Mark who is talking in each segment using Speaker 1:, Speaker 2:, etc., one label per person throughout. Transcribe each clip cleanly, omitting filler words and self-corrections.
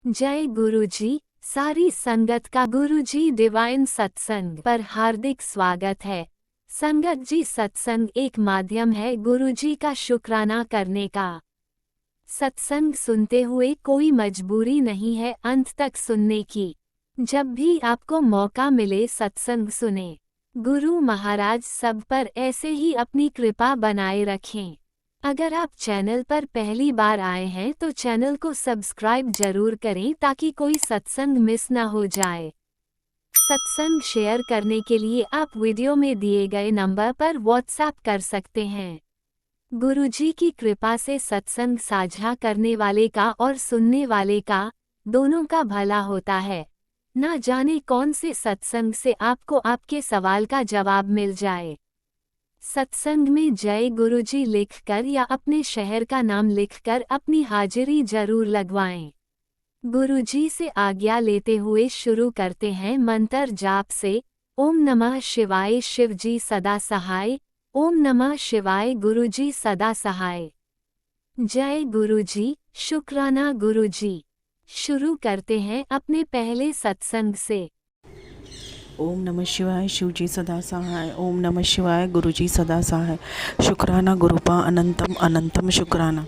Speaker 1: जय गुरुजी। सारी संगत का गुरुजी डिवाइन सत्संग पर हार्दिक स्वागत है। संगत जी, सत्संग एक माध्यम है गुरुजी का शुक्राना करने का। सत्संग सुनते हुए कोई मजबूरी नहीं है अंत तक सुनने की। जब भी आपको मौका मिले सत्संग सुने। गुरु महाराज सब पर ऐसे ही अपनी कृपा बनाए रखें। अगर आप चैनल पर पहली बार आए हैं तो चैनल को सब्सक्राइब जरूर करें ताकि कोई सत्संग मिस ना हो जाए। सत्संग शेयर करने के लिए आप वीडियो में दिए गए नंबर पर व्हाट्सएप कर सकते हैं। गुरुजी की कृपा से सत्संग साझा करने वाले का और सुनने वाले का दोनों का भला होता है। ना जाने कौन से सत्संग से आपको आपके सवाल का जवाब मिल जाए। सत्संग में जय गुरुजी लिखकर या अपने शहर का नाम लिखकर अपनी हाजिरी जरूर लगवाएं। गुरुजी से आज्ञा लेते हुए शुरू करते हैं मंत्र जाप से। ओम नमः शिवाय शिवजी सदा सहाय। ओम नमः शिवाय गुरुजी सदा सहाय। जय गुरुजी, शुक्राना गुरुजी। शुरू करते हैं अपने पहले सत्संग से।
Speaker 2: ओम नमः शिवाय शिवजी सदा सहाय। ओम नमः शिवाय गुरुजी सदा सहाय। शुक्राना गुरुपा अनंतम अनंतम शुक्राना।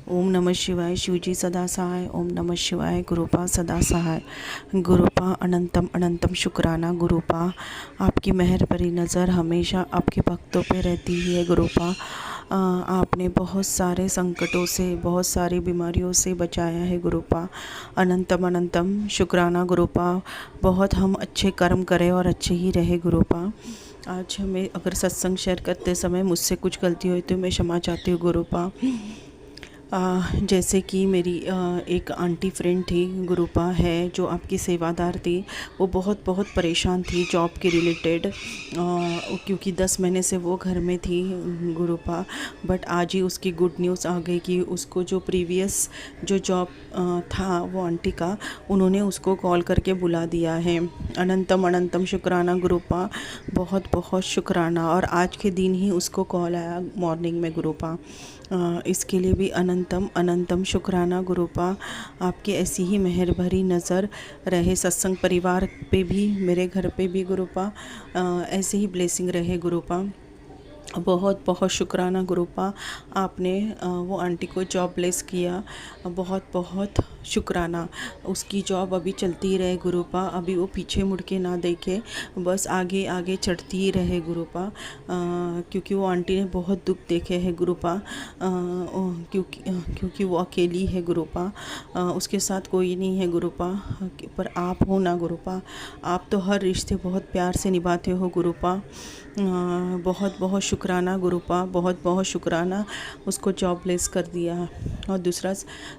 Speaker 2: ओम नमः शिवाय शिवजी सदा सहाय। ओम नमः शिवाय गुरुपा सदा सहाय। गुरुपा अनंतम अनंतम शुक्राना। गुरुपा आपकी मेहर भरी नज़र हमेशा आपके भक्तों पे रहती है। गुरुपा आपने बहुत सारे संकटों से, बहुत सारी बीमारियों से बचाया है। गुरुपा अनंतम अनंतम शुक्राना। गुरुपा बहुत हम अच्छे कर्म करें और अच्छे ही रहे। गुरुपा आज हमें अगर सत्संग शेयर करते समय मुझसे कुछ गलती हुई तो मैं क्षमा चाहती हूँ। गुरुपा जैसे कि मेरी एक आंटी फ्रेंड थी, गुरुपा है, जो आपकी सेवादार थी। वो बहुत बहुत परेशान थी जॉब के रिलेटेड, क्योंकि 10 महीने से वो घर में थी। गुरुपा बट आज ही उसकी गुड न्यूज़ आ गई कि उसको जो प्रीवियस जो जॉब था वो आंटी का, उन्होंने उसको कॉल करके बुला दिया है। अनंतम अनंतम शुक्राना गुरुपा, बहुत बहुत शुक्राना। और आज के दिन ही उसको कॉल आया मॉर्निंग में। गुरुपा इसके लिए भी अनंतम अनंतम शुक्राना। गुरुपा आपकी ऐसी ही मेहर भरी नज़र रहे सत्संग परिवार पे भी, मेरे घर पे भी। गुरुपा ऐसे ही ब्लेसिंग रहे। गुरुपा बहुत बहुत शुक्राना। गुरुपा आपने वो आंटी को जॉब ब्लेस किया, बहुत बहुत शुक्राना। उसकी जॉब अभी चलती ही रहे। गुरुपा अभी वो पीछे मुड़ के ना देखे, बस आगे आगे चढ़ती ही रहे। गुरुपा क्योंकि वो आंटी ने बहुत दुख देखे हैं। गुरुपा क्योंकि वो अकेली है। गुरुपा उसके साथ कोई नहीं है। गुरुपा पर आप हो ना। गुरुपा आप तो हर रिश्ते बहुत प्यार से निभाते हो। गुरुपा बहुत बहुत शुक्राना। गुरुपा बहुत बहुत शुक्राना, उसको जॉब लेस कर दिया। और दूसरा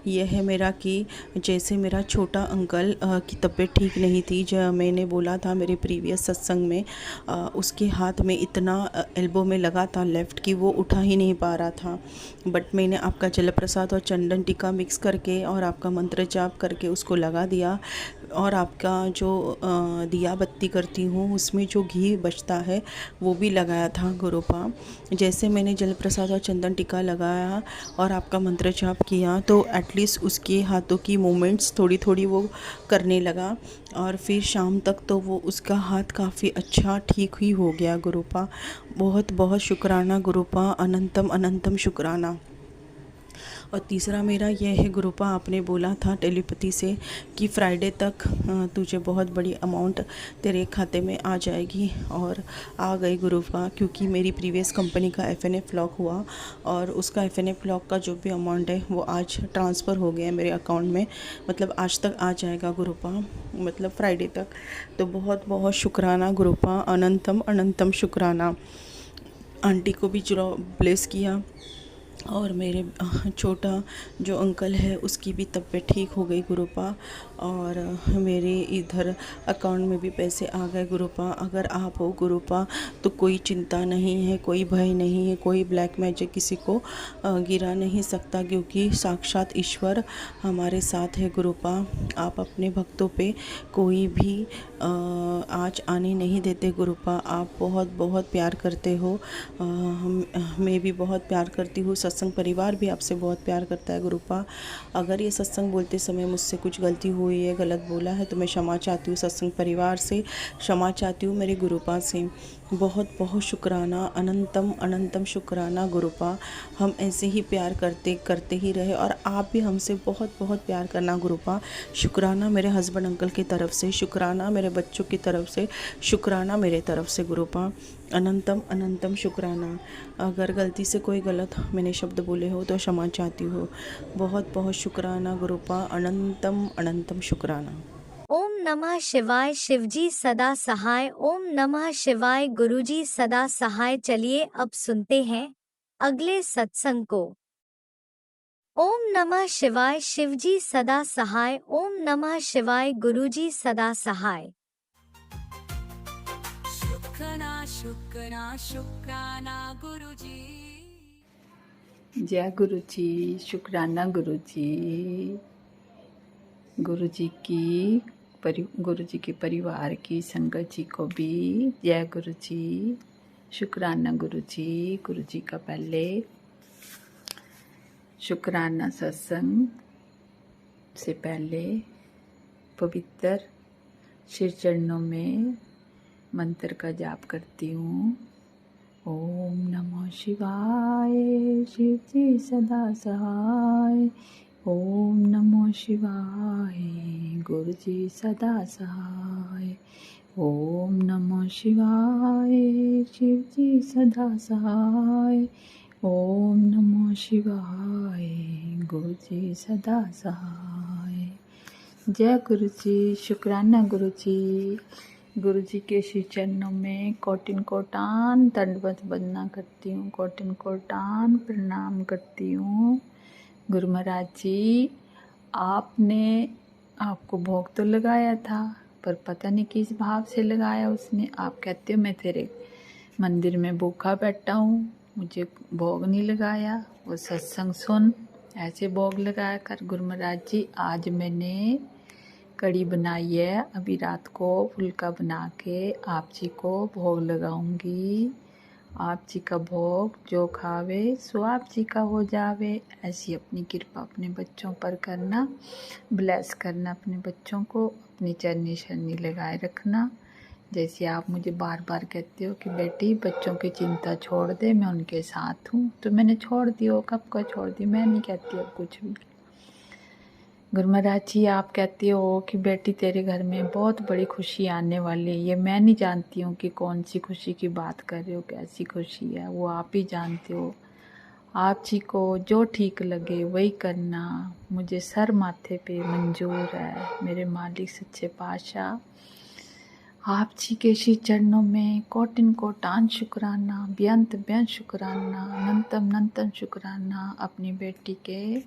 Speaker 2: ये है मेरा कि जैसे मेरा छोटा अंकल की तबीयत ठीक नहीं थी, जो मैंने बोला था मेरे प्रीवियस सत्संग में, उसके हाथ में इतना एल्बो में लगा था लेफ़्ट की, वो उठा ही नहीं पा रहा था। बट मैंने आपका जल प्रसाद और चंदन टीका मिक्स करके और आपका मंत्र जाप करके उसको लगा दिया। और आपका जो दिया बत्ती करती हूँ उसमें जो घी बचता है वो भी लगाया था। गुरुपा जैसे मैंने जल प्रसाद और चंदन टीका लगाया और आपका मंत्र जाप किया तो एटलीस्ट उसके हाथों की मूवमेंट्स थोड़ी थोड़ी वो करने लगा। और फिर शाम तक तो वो उसका हाथ काफ़ी अच्छा ठीक ही हो गया। गुरुपा बहुत बहुत शुक्राना। गुरुपा अनंतम अनंतम शुक्राना। और तीसरा मेरा यह है, गुरुपा आपने बोला था टेलीपैथी से कि फ्राइडे तक तुझे बहुत बड़ी अमाउंट तेरे खाते में आ जाएगी, और आ गई। गुरुपा क्योंकि मेरी प्रीवियस कंपनी का FNF लॉक हुआ और उसका FNF लॉक का जो भी अमाउंट है वो आज ट्रांसफ़र हो गया मेरे अकाउंट में, मतलब आज तक आ जाएगा। गुरुपा मतलब फ्राइडे तक। तो बहुत बहुत शुक्राना। गुरुपा अनंतम अनंतम शुक्राना। आंटी को भी जो ब्लेस किया और मेरे छोटा जो अंकल है उसकी भी तबीयत ठीक हो गई। गुरुपा और मेरे इधर अकाउंट में भी पैसे आ गए। गुरुपा अगर आप हो गुरुपा तो कोई चिंता नहीं है, कोई भय नहीं है, कोई ब्लैक मैजिक किसी को गिरा नहीं सकता, क्योंकि साक्षात ईश्वर हमारे साथ है। गुरुपा आप अपने भक्तों पे कोई भी आँच आने नहीं देते। गुरुपा आप बहुत बहुत प्यार करते हो, मैं भी बहुत प्यार करती हूँ सत्संग परिवार भी आपसे बहुत प्यार करता है गुरुपा। अगर ये सत्संग बोलते समय मुझसे कुछ गलती हुई है, गलत बोला है, तो मैं क्षमा चाहती हूँ सत्संग परिवार से, क्षमा चाहती हूँ मेरे गुरुपा से। बहुत बहुत शुक्राना, अनंतम अनंतम शुक्राना गुरुपा। हम ऐसे ही प्यार करते ही रहे, और आप भी हमसे बहुत बहुत प्यार करना गुरुपा। शुक्राना मेरे हस्बैंड अंकल की तरफ से, शुक्राना मेरे बच्चों की तरफ से, शुक्राना मेरे तरफ से गुरुपा। अनंतम अनंतम शुक्राना। अगर गलती से कोई गलत मैंने शब्द बोले हो तो क्षमा चाहती हूँ। बहुत बहुत शुक्राना गुरुपा, अनंतम अनंतम शुक्राना।
Speaker 1: ओम नमः शिवाय। शिवजी सदा सहाय। ओम नमः शिवाय। गुरुजी सदा सहाय। चलिए अब सुनते हैं अगले सत्संग को। ओम नमः शिवाय। शिवजी सदा सहाय। ओम नमः शिवाय। गुरुजी सदा सहाय।
Speaker 3: शुक्राना गुरुजी।
Speaker 4: जय गुरु जी, शुक्राना गुरु जी। गुरु जी के परिवार की, संगत जी को भी जय गुरु जी, शुक्राना गुरु जी। गुरु जी का पहले शुक्राना सत्संग से पहले पवित्र श्री चरणों में मंत्र का जाप करती हूँ। ओम नमः शिवाय। शिव जी सदा सहाय। ओम नमः शिवाय। गुरु जी सदा सहाय। ओम नमः शिवाय। शिव जी सदा सहाय। ओम नमः शिवाय। गुरु जी सदा सहाय। जय गुरु जी, शुक्राना गुरु जी। गुरु जी के श्री चरणों में कोटिन कोटान दंडवत वंदना करती हूँ, कोटिन कोटान प्रणाम करती हूँ। गुरु महाराज जी, आपने आपको भोग तो लगाया था, पर पता नहीं किस भाव से लगाया उसने। आप कहते हो मैं तेरे मंदिर में भूखा बैठा हूँ, मुझे भोग नहीं लगाया। वो सत्संग सुन, ऐसे भोग लगाया कर। गुरु महाराज जी, आज मैंने कड़ी बनाई है, अभी रात को फुल्का बना के आप जी को भोग लगाऊंगी। आप जी का भोग जो खावे सो आप जी का हो जावे। ऐसी अपनी कृपा अपने बच्चों पर करना, ब्लेस करना अपने बच्चों को, अपनी चरनी शरनी लगाए रखना। जैसे आप मुझे बार बार कहते हो कि बेटी बच्चों की चिंता छोड़ दे, मैं उनके साथ हूँ, तो मैंने छोड़ दी हो, कब का छोड़ दी, मैं नहीं कहती अब कुछ भी। गुरु महाराज जी, आप कहते हो कि बेटी तेरे घर में बहुत बड़ी खुशी आने वाली है। ये मैं नहीं जानती हूँ कि कौन सी खुशी की बात कर रहे हो, कैसी खुशी है, वो आप ही जानते हो। आप जी को जो ठीक लगे वही करना, मुझे सर माथे पे मंजूर है। मेरे मालिक सच्चे पातशाह, आप जी के श्री चरणों में कोटिन कोटान शुक्राना, बेअंत बेअंत शुक्राना, अनंतम अनंतम शुक्राना। अपनी बेटी के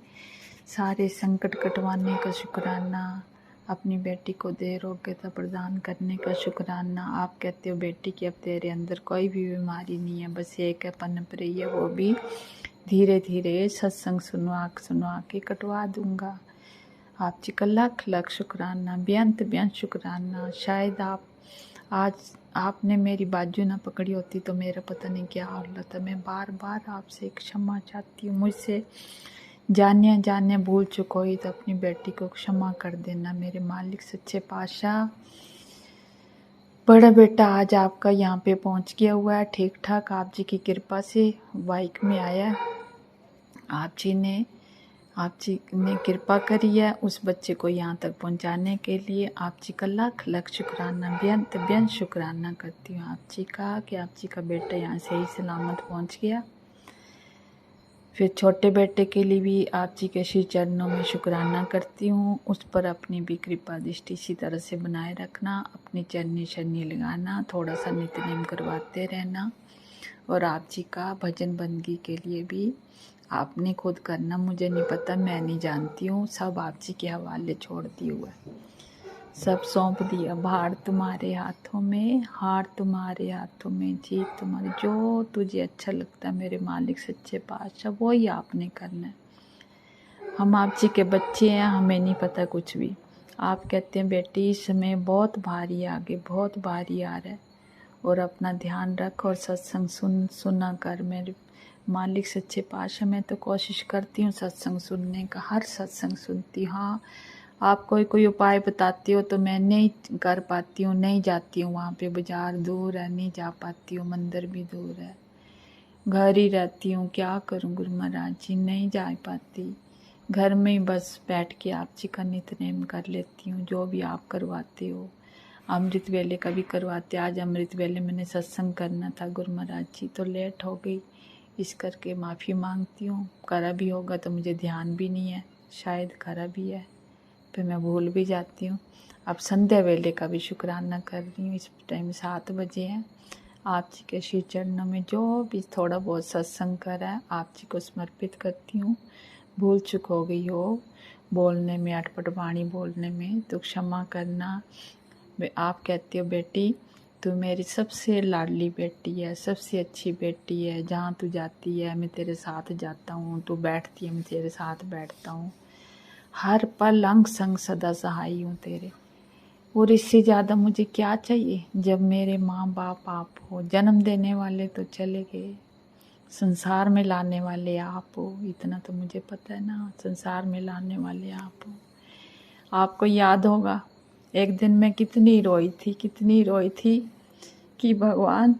Speaker 4: सारे संकट कटवाने का शुक्राना, अपनी बेटी को आरोग्यता प्रदान करने का शुक्राना। आप कहते हो बेटी कि अब तेरे अंदर कोई भी बीमारी नहीं है, बस एक है पनप रही है, वो भी धीरे धीरे सत्संग सुनवा के कटवा दूंगा। आप जी का लाख लाख शुक्राना, बेअंत बेअंत शुक्राना। शायद आज आपने मेरी बाजू ना पकड़ी होती तो मेरा पता नहीं क्या हाल होता। मैं बार बार आपसे क्षमा चाहती हूँ, मुझसे जाने भूल चुको ही तो अपनी बेटी को क्षमा कर देना। मेरे मालिक सच्चे पातशाह, बड़ा बेटा आज आपका यहाँ पे पहुँच गया हुआ है ठीक ठाक, आप जी की कृपा से बाइक में आया। आप जी ने कृपा करी है उस बच्चे को यहाँ तक पहुँचाने के लिए। आप जी का लाख लाख शुक्राना, बेअंत बेअंत शुक्राना करती हूँ आप जी का कि आप जी का बेटा यहाँ सही सलामत पहुँच गया। फिर छोटे बेटे के लिए भी आप जी के श्री चरणों में शुक्राना करती हूँ। उस पर अपनी भी कृपा दृष्टि इसी तरह से बनाए रखना, अपनी चरनी शरनी लगाना, थोड़ा सा नित्यनेम करवाते रहना। और आप जी का भजन बंदगी के लिए भी आपने खुद करना, मुझे नहीं पता, मैं नहीं जानती हूँ, सब आप जी के हवाले छोड़ दिए हुआ है, सब सौंप दिया। भार तुम्हारे हाथों में, हार तुम्हारे हाथों में, जीत तुम्हारी, जो तुझे अच्छा लगता है मेरे मालिक सच्चे पातशाह वो ही आपने करना है। हम आप जी के बच्चे हैं, हमें नहीं पता कुछ भी। आप कहते हैं बेटी इस समय बहुत भारी आगे, बहुत भारी आ रहा है, और अपना ध्यान रख और सत्संग सुना कर। मालिक सच्चे पातशाह, मैं तो कोशिश करती हूँ सत्संग सुनने का, हर सत्संग सुनती हूँ। हाँ, आप कोई उपाय बताती हो तो मैं नहीं कर पाती हूँ, नहीं जाती हूँ वहाँ पे, बाज़ार दूर है, नहीं जा पाती हूँ, मंदिर भी दूर है, घर ही रहती हूँ। क्या करूँ गुरु महाराज जी, नहीं जा पाती। घर में ही बस बैठ के आप जी का नित्य कर लेती हूँ, जो भी आप करवाते हो। अमृत वेले का भी करवाते, आज अमृत वेले मैंने सत्संग करना था गुरु महाराज जी, तो लेट हो गई, इस करके माफ़ी मांगती हूँ। करा भी होगा तो मुझे ध्यान भी नहीं है, शायद करा भी है, फिर मैं भूल भी जाती हूँ। अब संध्या वेले का भी शुक्राना कर रही हूँ। इस टाइम 7 बजे है। आप जी के श्री चरणों में जो भी थोड़ा बहुत सत्संग करा है, आप जी को समर्पित करती हूँ। भूल चूक हो गई हो बोलने में, अटपट वाणी बोलने में, तो क्षमा करना। आप कहती हो बेटी तू मेरी सबसे लाडली बेटी है, सबसे अच्छी बेटी है, जहाँ तू जाती है मैं तेरे साथ जाता हूँ, तू बैठती है मैं तेरे साथ बैठता हूँ, हर पल अंग संग सदा सहाई हूँ तेरे। और इससे ज़्यादा मुझे क्या चाहिए। जब मेरे माँ बाप आप हो, जन्म देने वाले तो चले गए, संसार में लाने वाले आप हो, इतना तो मुझे पता है ना, संसार में लाने वाले आप हो। आपको याद होगा एक दिन मैं कितनी रोई थी कि भगवान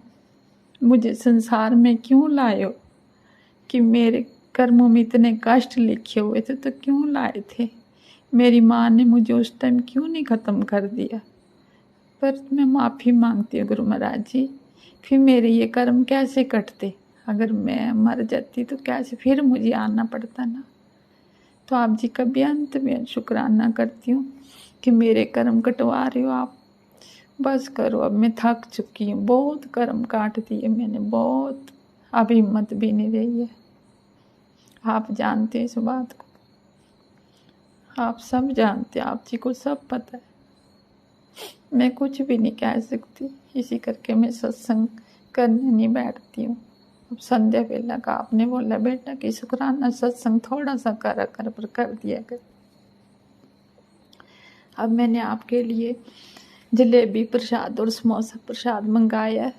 Speaker 4: मुझे संसार में क्यों लाए हो, कि मेरे कर्मों में इतने कष्ट लिखे हुए थे तो क्यों लाए थे, मेरी माँ ने मुझे उस टाइम क्यों नहीं ख़त्म कर दिया। पर मैं माफ़ी मांगती हूँ गुरु महाराज जी, फिर मेरे ये कर्म कैसे कटते, अगर मैं मर जाती तो कैसे फिर मुझे आना पड़ता ना। तो आप जी का बेअंत बेअंत शुक्राना करती हूँ कि मेरे कर्म कटवा रहे हो आप। बस करो, अब मैं थक चुकी हूँ, बहुत कर्म काट दिए मैंने, बहुत, अब हिम्मत भी नहीं रही है। आप जानते हैं इस बात को, आप सब जानते हैं, आप जी को सब पता है, मैं कुछ भी नहीं कह सकती। इसी करके मैं सत्संग करने नहीं बैठती हूँ। अब संध्या वेला का आपने बोला बेटा कि शुक्राना सत्संग थोड़ा सा करा कर, पर कर दिया कर। अब मैंने आपके लिए जलेबी प्रसाद और समोसा प्रसाद मंगाया है,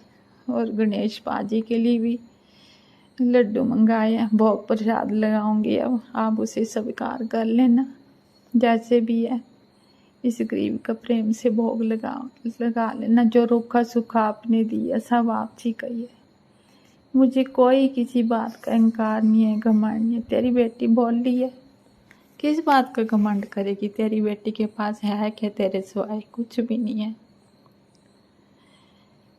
Speaker 4: और गणेश पाजी के लिए भी लड्डू मंगाए हैं, भोग प्रसाद लगाऊंगी। अब आप उसे स्वीकार कर लेना, जैसे भी है इस गरीब का प्रेम से भोग लगा लेना। जो रूखा सूखा आपने दिया सब आप जी का ही है, मुझे कोई किसी बात का अहंकार नहीं है, घमंड नहीं है। तेरी बेटी बोल रही है, किस बात का घमंड करेगी, तेरी बेटी के पास है क्या तेरे सिवाय, कुछ भी नहीं है।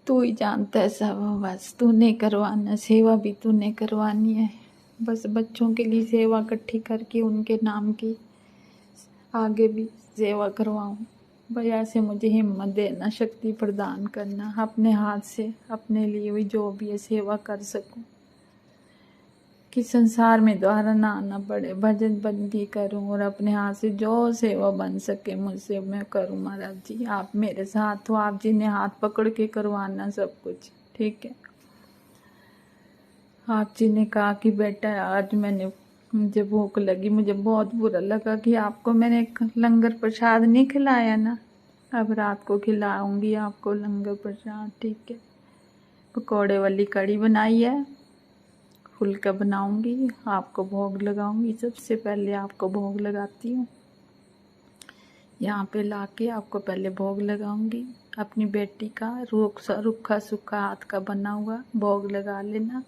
Speaker 4: तू ही जानता है सब, बस तूने करवाना, सेवा भी तूने करवानी है। बस बच्चों के लिए सेवा इकट्ठी करके उनके नाम की आगे भी सेवा करवाऊँ। भैया से मुझे हिम्मत देना, शक्ति प्रदान करना, अपने हाथ से अपने लिए भी जो भी है सेवा कर सकूं, कि संसार में दोबारा ना आना पड़े, भजन बंदी करूं और अपने हाथ से जो सेवा बन सके मुझसे मैं करूं। महाराज जी आप मेरे साथ हो, आप जी ने हाथ पकड़ के करवाना सब कुछ, ठीक है। आप जी ने कहा कि बेटा आज मुझे भूख लगी, मुझे बहुत बुरा लगा कि आपको मैंने लंगर प्रसाद नहीं खिलाया ना, अब रात को खिलाऊंगी आपको लंगर प्रसाद, ठीक है। पकौड़े वाली कड़ी बनाई है, फुल्का बनाऊंगी, आपको भोग लगाऊंगी। सबसे पहले आपको भोग लगाती हूँ, यहाँ पे लाके आपको पहले भोग लगाऊंगी। अपनी बेटी का रुखा सूखा हाथ का बना हुआ भोग लगा लेना।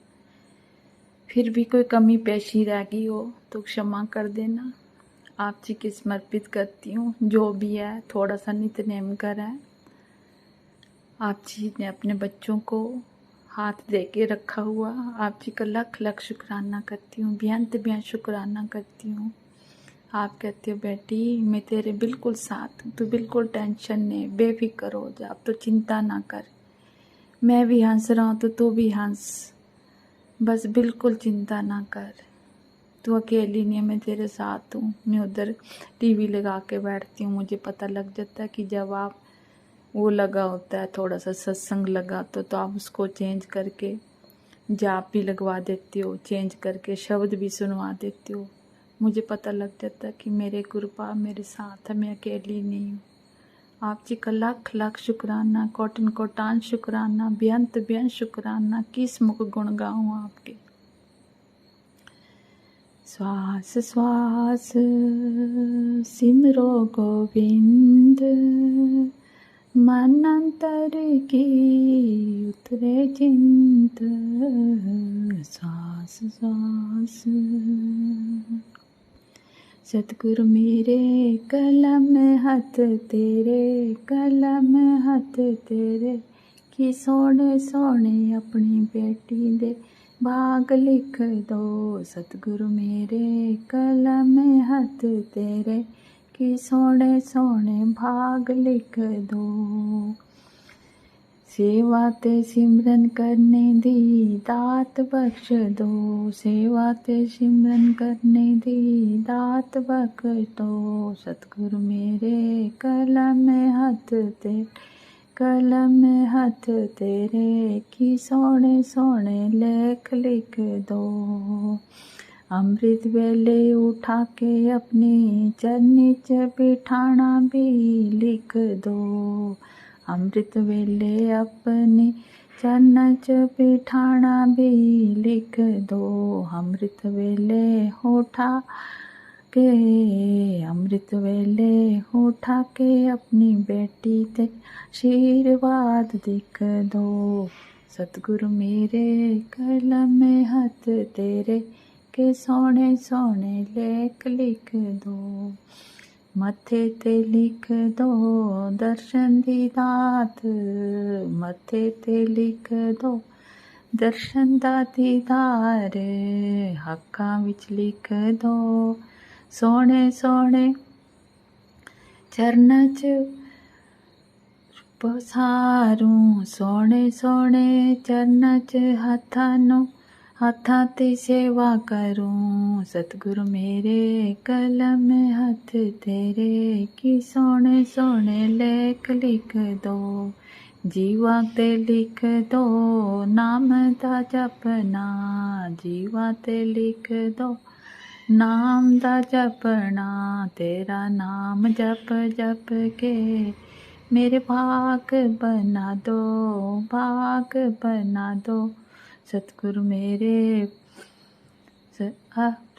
Speaker 4: फिर भी कोई कमी पेशी रह गई हो तो क्षमा कर देना। आप जी की समर्पित करती हूँ, जो भी है थोड़ा सा नित्य नेम करा है। आप जी ने अपने बच्चों को हाथ दे के रखा हुआ, आप जी का लख लख शुक्राना करती हूँ, बेअंत शुक्राना करती हूँ। आप कहते हो बेटी मैं तेरे बिल्कुल साथ हूँ, तू बिल्कुल टेंशन नहीं, बेफिक्र हो जा, अब तो चिंता ना कर, मैं भी हंस रहा हूँ तो तू भी हंस, बस बिल्कुल चिंता ना कर, तू अकेली नहीं है, मैं तेरे साथ हूँ। मैं उधर टीवी लगा के बैठती हूँ, मुझे पता लग जाता है कि जब आप वो लगा होता है थोड़ा सा सत्संग लगा तो आप उसको चेंज करके जाप भी लगवा देती हो, चेंज करके शब्द भी सुनवा देती हो। मुझे पता लग जाता है कि मेरे कृपा मेरे साथ है, मैं अकेली नहीं हूँ। आप जी का लाख लाख शुक्राना, कोटन कोटान शुक्राना, बेअंत शुक्राना, किस मुख गुण गाऊँ आपके। श्वास श्वास सिमरो गोविंद, मन अंतर की उतरे चिंत। श्वास श्वास सतगुरु मेरे कलम हाथ तेरे, कलम हाथ तेरे कि सोने सोने अपनी बेटी दे भाग लिख दो। सतगुरु मेरे कलम हाथ तेरे कि सोने सोने भाग लिख दो। सेवा ते सिमरन करने दी दात बख्श दो, सेवा ते सिमरन करने दी दात बख्श दो। सतगुरु मेरे कलम हाथ तेरे, कलम हाथ तेरे कि सोने सोने लेख लिख दो। अमृत वेले उठा के अपनी चरनी च बिठाना भी लिख दो। अमृत वेले अपने चरण च बिठाना भी लिख दो। अमृत वेले उठा के, अमृत वेले उठा के अपनी बेटी ते आशीर्वाद दिख दो। सतगुरु मेरे कलम हाथ तेरे के सोने सोने लेख लिख दो। मथे ते लिख दो दर्शन दी दात, मथे ते लिख दो दर्शन दा दीदार। हक्कां विच लिख दो सोने सोने चरनां च पसारूं। सोने सोने चरनां च हत्थां ते सेवा करूं। सतगुरु मेरे कलम हाथ तेरे कि सोने सोने लेख लिख दो। जीवा ते लिख दो नाम दा जपना, जीवा ते लिख दो नाम दा जपना। तेरा नाम जप जप के मेरे भाग बना दो, भाग बना दो। सतगुरु मेरे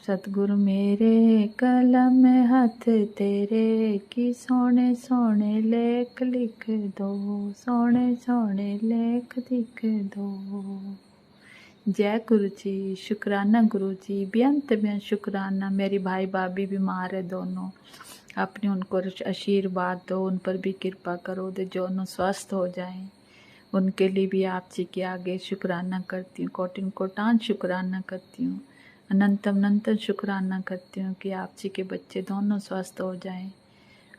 Speaker 4: सतगुरु मेरे कलम हाथ तेरे कि सोने सोने लेख लिख दो, सोने सोने लेख लिख दो। जय गुरु जी, शुक्राना गुरु जी, बेअंत बेअंत शुक्राना। मेरी भाई भाभी बीमार है दोनों, अपने उनको आशीर्वाद दो, उन पर भी कृपा करो दे दोनों स्वस्थ हो जाएं। उनके लिए भी आप जी के आगे शुक्राना करती हूँ, कोटिन कोटान शुक्राना करती हूँ, अनंतम अनंतम शुक्राना करती हूँ कि आप जी के बच्चे दोनों स्वस्थ हो जाएं।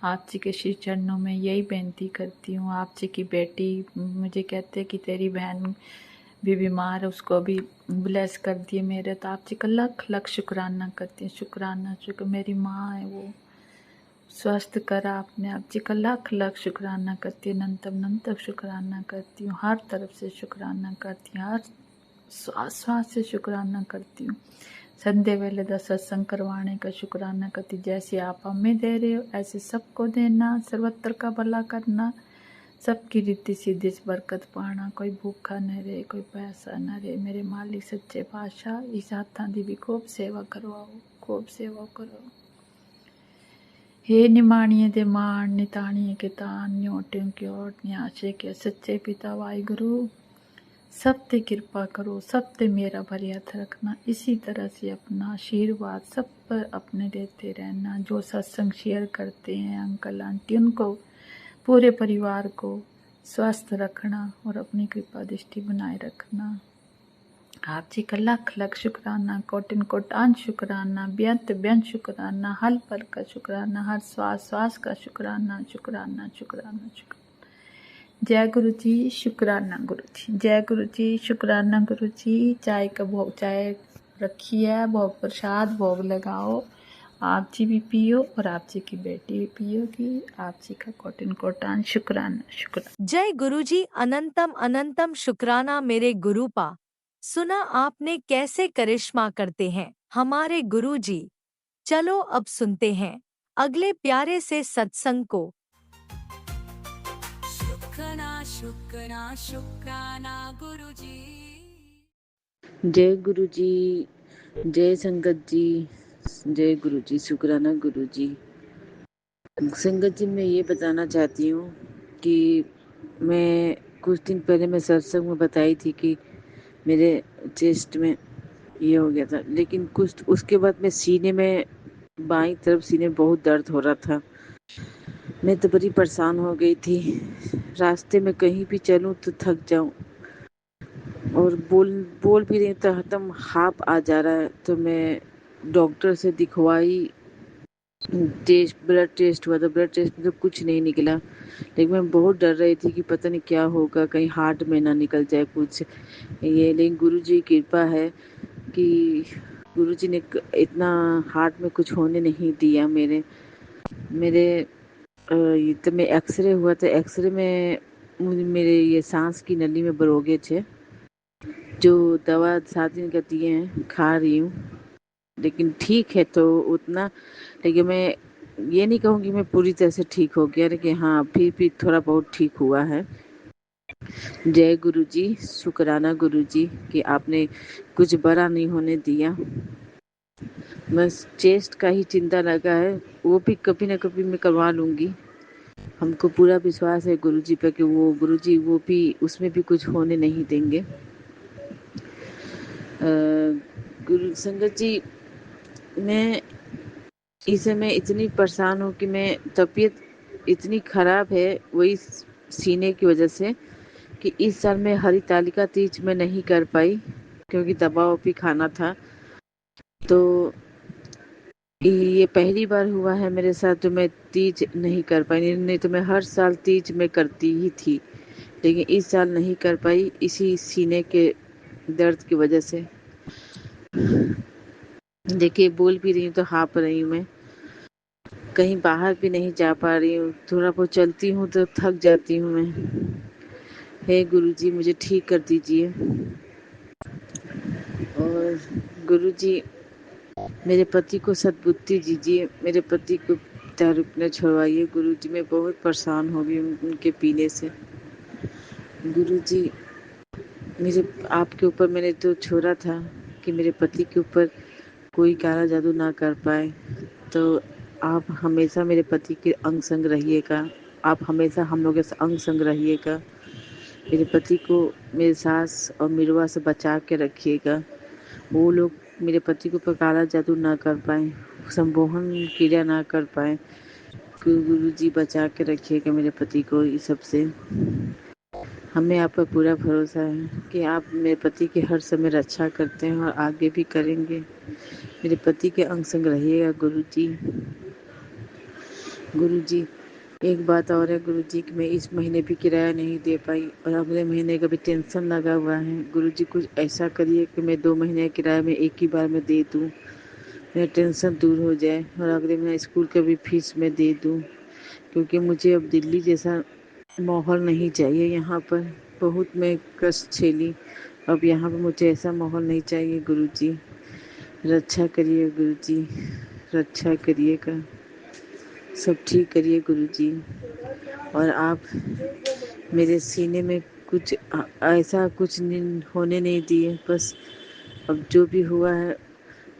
Speaker 4: आप जी के श्री चरणों में यही बेनती करती हूँ। आप जी की बेटी मुझे कहते कि तेरी बहन भी बीमार है, उसको भी ब्लेस कर दिए मेरे, तो आप जी का लख लख शुक्राना करती हूँ। शुक्राना शुक्र, मेरी माँ है वो स्वस्थ करा आपने, आप जी का लाख लाख शुक्राना करती हूँ, अनंतम अनंतम शुक्राना करती हूँ, हर तरफ से शुक्राना करती हूँ, हर श्वास श्वास से शुक्राना करती हूँ। संध्या वेले दा सत्संग करवाने का शुक्राना करती, जैसे आप हमें दे रहे हो ऐसे सबको देना, सर्वत्र का भला करना, सबकी रीति सीधी बरकत पाना, कोई भूखा न रहे, कोई पैसा न रहे। मेरे मालिक सच्चे पातशाह इस हाथां दी भी खूब सेवा करवाओ, खूब सेवा करो। हे निमाणिए दे मान, निताणिए के तान, न्योटियों की ओट, न्यासे के सच्चे पिता वाहिगुरु, सब ते कृपा करो, सब ते मेरा भरे हाथ रखना। इसी तरह से अपना आशीर्वाद सब पर अपने देते रहना। जो सत्संग शेयर करते हैं अंकल आंटी, उनको पूरे परिवार को स्वस्थ रखना और अपनी कृपा दृष्टि बनाए रखना। आप जी का लख लख शुक्राना, कोटिन कोटान शुक्राना, बेअंत बेअंत शुक्राना, हल पल का शुक्राना, हर श्वास श्वास का शुक्राना, शुक्राना शुक्राना शुक्राना। जय गुरु जी, शुक्राना गुरु जी, जय गुरु जी, शुक्राना गुरु जी। चाय का भोग, चाय रखी है, भोग प्रसाद भोग लगाओ, आप जी भी पियो और आप जी की बेटी भी पियोगी। आप जी का कोटिन कोटान शुक्राना शुक्राना।
Speaker 1: जय गुरुजी, अनंतम अनंतम शुक्राना मेरे गुरुपा। सुना आपने कैसे करिश्मा करते हैं हमारे गुरुजी। चलो अब सुनते हैं अगले प्यारे से सत्संग को।
Speaker 3: शुक्राना शुक्राना शुक्राना गुरुजी।
Speaker 5: जय गुरु जी, जय संगत जी, जय गुरु जी, शुक्राना गुरु जी। संगत जी, मैं ये बताना चाहती हूँ कि मैं कुछ दिन पहले मैं सत्संग में बताई थी कि मेरे चेस्ट में ये हो गया था, लेकिन कुछ उसके बाद मैं सीने में, बाईं तरफ सीने में बहुत दर्द हो रहा था। मैं तो बड़ी परेशान हो गई थी। रास्ते में कहीं भी चलूं तो थक जाऊं, और बोल बोल भी रही तो एकदम हाफ आ जा रहा है। तो मैं डॉक्टर से दिखवाई, ब्लड टेस्ट हुआ, तो ब्लड टेस्ट में तो कुछ नहीं निकला। लेकिन मैं बहुत डर रही थी कि पता नहीं क्या होगा, कहीं हार्ट में ना निकल जाए कुछ ये। लेकिन गुरु जी की कृपा है कि गुरु जी ने इतना हार्ट में कुछ होने नहीं दिया मेरे मेरे ये तो मैं एक्सरे हुआ था। एक्सरे में मेरे ये सांस की नली में ब्लॉकेज है, जो दवा 7 दिन का दिए हैं, खा रही हूँ, लेकिन ठीक है तो उतना। लेकिन मैं ये नहीं कहूँगी मैं पूरी तरह से ठीक हो गया, लेकिन हाँ फिर भी थोड़ा बहुत ठीक हुआ है। जय गुरु जी, शुक्राना गुरु जी कि आपने कुछ बड़ा नहीं होने दिया। बस चेस्ट का ही चिंता लगा है, वो भी कभी ना कभी मैं करवा लूँगी। हमको पूरा विश्वास है गुरु जी पे कि वो गुरु जी वो भी उसमें भी कुछ होने नहीं देंगे। गुरु संगत जी, मैं इस समय इतनी परेशान हूँ कि मैं तबीयत इतनी खराब है वही सीने की वजह से, कि इस साल मैं हरितालिका तीज में नहीं कर पाई क्योंकि दवा भी खाना था। तो ये पहली बार हुआ है मेरे साथ जो मैं तीज नहीं कर पाई, नहीं तो मैं हर साल तीज में करती ही थी, लेकिन इस साल नहीं कर पाई इसी सीने के दर्द की वजह से। देखिए बोल भी रही हूँ तो हाँफ रही हूँ मैं, कहीं बाहर भी नहीं जा पा रही हूँ, थोड़ा बहुत चलती हूँ तो थक जाती हूँ मैं। हे गुरु जी, मुझे ठीक कर दीजिए। और गुरु जी, मेरे पति को सद्बुद्धि दीजिए, मेरे पति को दारू पीना छुड़वाइए। गुरु जी, मैं बहुत परेशान हो गई उनके पीने से। गुरु जी, मेरे आपके ऊपर मैंने तो छोड़ा था कि मेरे पति के ऊपर कोई काला जादू ना कर पाए, तो आप हमेशा मेरे पति के अंग संग रहिएगा, आप हमेशा हम लोग के अंग संग रहिएगा। मेरे पति को मेरे सास और मिरवा से बचा के रखिएगा, वो लोग मेरे पति के ऊपर काला जादू ना कर पाए, संमोहन क्रिया ना कर पाए। गुरु जी बचा के रखिएगा मेरे पति को इस सब से। हमें आप पर पूरा भरोसा है कि आप मेरे पति की हर समय रक्षा करते हैं और आगे भी करेंगे। मेरे पति के अंग संग रहिएगा गुरु जी। गुरु जी, एक बात और है गुरु जी कि मैं इस महीने भी किराया नहीं दे पाई और अगले महीने का भी टेंशन लगा हुआ है। गुरु जी, कुछ ऐसा करिए कि मैं 2 महीने किराया में एक ही बार में दे दूँ, मेरा टेंशन दूर हो जाए, और अगले महीने स्कूल का भी फीस मैं दे दूँ, क्योंकि मुझे अब दिल्ली जैसा माहौल नहीं चाहिए। यहाँ पर बहुत मैं कष्ट झेली, अब यहाँ पर मुझे ऐसा माहौल नहीं चाहिए। गुरु जी रक्षा करिए, गुरु जी रक्षा करिएगा, सब ठीक करिए गुरु जी। और आप मेरे सीने में कुछ ऐसा कुछ होने नहीं दिए, बस अब जो भी हुआ है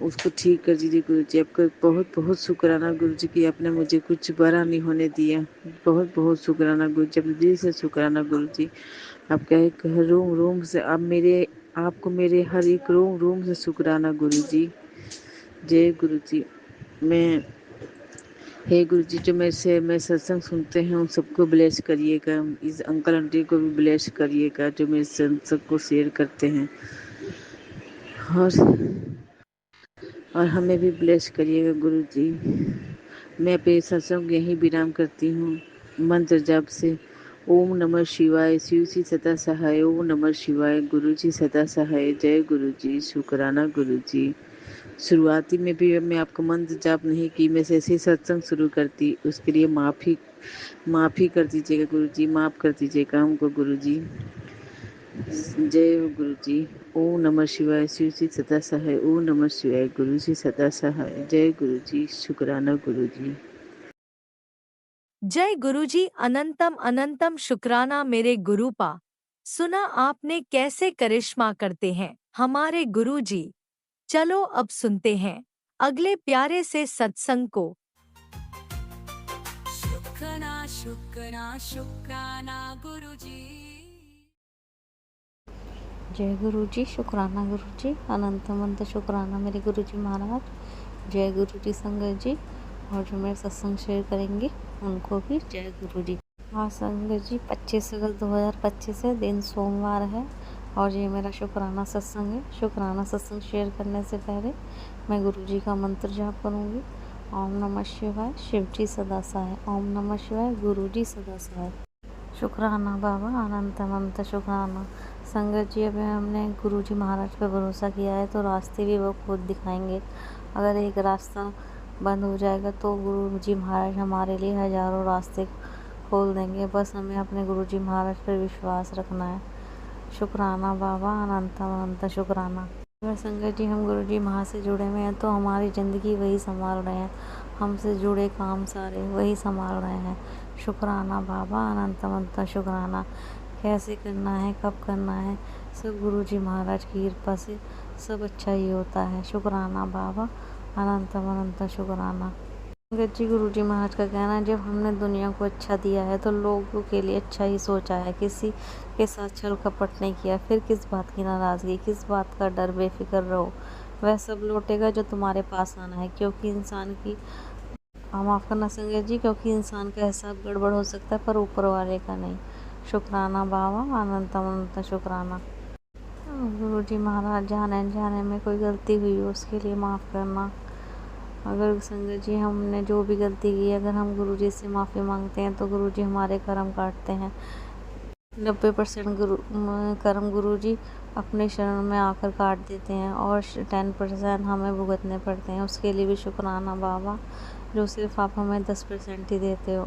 Speaker 5: उसको ठीक कर दीजिए गुरु जी। आपका बहुत बहुत शुक्राना गुरु जी कि आपने मुझे कुछ बड़ा नहीं होने दिया। बहुत बहुत शुक्राना गुरु जी, अपने दिल से शुक्राना गुरु जी। आपका एक रोम रोम से आपको मेरे हर एक रोम रोम से शुक्राना गुरु जी। जय गुरु जी। मैं हे गुरु जी, जो मैं सत्संग सुनते हैं उन सबको ब्लेस करिएगा, इस अंकल आंटी को भी ब्लेस करिएगा जो मेरे सत्संग को शेयर करते हैं, और हमें भी ब्लेस करिएगा गुरु जी। मैं अपने सत्संग यहीं विराम करती हूँ मंत्र जाप से। ओम नमः शिवाय, शिव जी सदा सहाय। ओम नमः शिवाय, गुरु जी सदा सहाय। जय गुरु जी, शुक्राना गुरु जी। शुरुआती में भी मैं आपको मंत्र जाप नहीं की, मैं ऐसे ही सत्संग शुरू करती, उसके लिए माफ़ी कर दीजिएगा गुरु जी, माफ़ कर दीजिएगा हमको गुरु जी। जय हो गुरु जी। ओम नमः शिवाय, शिव जी सदा सहाय। ओम नमः शिवाय, गुरु जी सदा सहाय। जय गुरु जी, शुक्राना गुरु जी।
Speaker 1: जय गुरुजी, अनंतम अनंतम शुक्राना मेरे गुरुपा। सुना आपने कैसे करिश्मा करते हैं हमारे गुरुजी। चलो अब सुनते हैं अगले प्यारे से सत्संग को
Speaker 3: शुक्राना शुक्राना शुक्राना गुरुजी।
Speaker 6: जय गुरु जी, शुक्राना गुरु जी, अनंत अनंत शुक्राना मेरे गुरु जी महाराज। जय गुरु जी संगत जी, और जो मेरे सत्संग शेयर करेंगे उनको भी जय गुरु जी। हाँ संगत जी, 25 अगस्त 2025 है, दिन सोमवार है और ये मेरा शुक्राना सत्संग है। शुक्राना सत्संग शेयर करने से पहले मैं गुरु जी का मंत्र जाप करूँगी। ओम नमः शिवाय, शिव जी सदा सहाय। ओम नमः शिवाय, गुरु जी सदा सहाय। शुक्राना बाबा, अनंत अनंत शुक्राना। संगत जी, अभी हमने गुरु जी महाराज पर भरोसा किया है तो रास्ते भी वो खुद दिखाएंगे। अगर एक रास्ता बंद हो जाएगा तो गुरु जी महाराज हमारे लिए हजारों रास्ते खोल देंगे। बस हमें अपने गुरु जी महाराज पर विश्वास रखना है। शुक्राना बाबा, अनंत अनंत शुक्राना। अगर संगत जी हम गुरु जी महाराज से जुड़े हुए हैं तो हमारी ज़िंदगी वही संभाल रहे हैं, हमसे जुड़े काम सारे वही संभाल रहे हैं। शुक्राना बाबा, अनंत अनंत शुक्राना। कैसे करना है, कब करना है, सब गुरु जी महाराज की कृपा से सब अच्छा ही होता है। शुक्राना बाबा, अनंत अनंत शुक्राना। संगत जी, गुरु जी महाराज का कहना है, जब हमने दुनिया को अच्छा दिया है तो लोगों के लिए अच्छा ही सोचा है, किसी के साथ छल कपट नहीं किया। फिर किस बात की नाराज़गी, किस बात का डर, बेफिक्र रहो, वह सब लौटेगा जो तुम्हारे पास आना है। क्योंकि इंसान की माफ़ करना संगत जी, क्योंकि इंसान का हिसाब गड़बड़ हो सकता है पर ऊपर वाले का नहीं। शुक्राना बाबा, अनंत अनंत शुक्राना। गुरु जी महाराज, जाने अनजाने में कोई गलती हुई हो उसके लिए माफ़ करना। अगर संगत जी हमने जो भी गलती की, अगर हम गुरु जी से माफ़ी मांगते हैं तो गुरु जी हमारे कर्म काटते हैं। 90% कर्म गुरु जी अपने शरण में आकर काट देते हैं और 10% हमें भुगतने पड़ते हैं। उसके लिए भी शुक्राना बाबा, जो सिर्फ आप हमें 10% ही देते हो।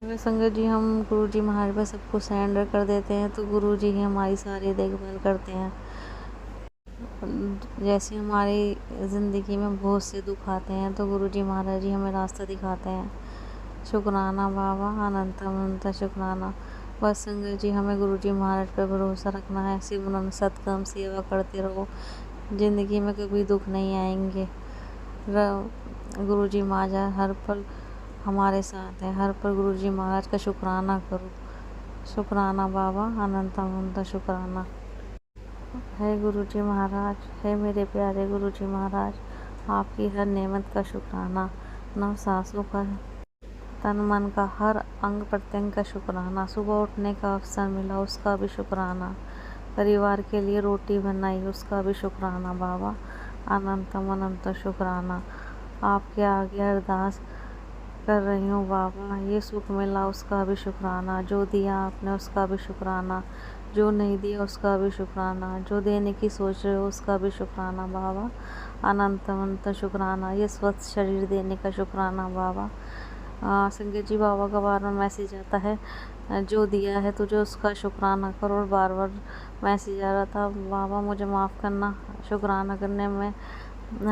Speaker 6: अगर संगत जी हम गुरु जी महाराज पर सबको सरेंडर कर देते हैं तो गुरु जी ही हमारी सारी देखभाल करते हैं। जैसे हमारी ज़िंदगी में बहुत से दुख आते हैं तो गुरु जी महाराज जी हमें रास्ता दिखाते हैं। शुक्राना बाबा, अनंत अनंत शुक्राना। बस संगत जी हमें गुरु जी महाराज पर भरोसा रखना है। सिमरन सत्कर्म सेवा करते रहो, ज़िंदगी में कभी दुख नहीं आएंगे। गुरु जी महाराज हर पल हमारे साथ है, हर पल गुरु जी महाराज का शुक्राना करो। शुक्राना बाबा, अनंत अनंत शुक्राना। है गुरु जी महाराज, है मेरे प्यारे गुरु जी महाराज, आपकी हर नेमत का शुक्राना। नव सांसों का, तन मन का, हर अंग प्रत्यंग का शुक्राना। सुबह उठने का अवसर मिला उसका भी शुक्राना। परिवार के लिए रोटी बनाई उसका भी शुक्राना बाबा, अनंत अनंत शुक्राना। आपके आगे अरदास कर रही हूँ बाबा, ये सुख मिला उसका भी शुक्राना। जो दिया आपने उसका भी शुक्राना, जो नहीं दिया उसका भी शुक्राना, जो देने की सोच रहे हो उसका भी शुक्राना बाबा, अनंत अनंत शुक्राना। ये स्वस्थ शरीर देने का शुक्राना बाबा। संगत जी, बाबा का बार बार मैसेज आता है, जो दिया है तुझे उसका शुक्राना करो। और बार बार मैसेज आ रहा था, बाबा मुझे माफ़ करना, शुक्राना करने में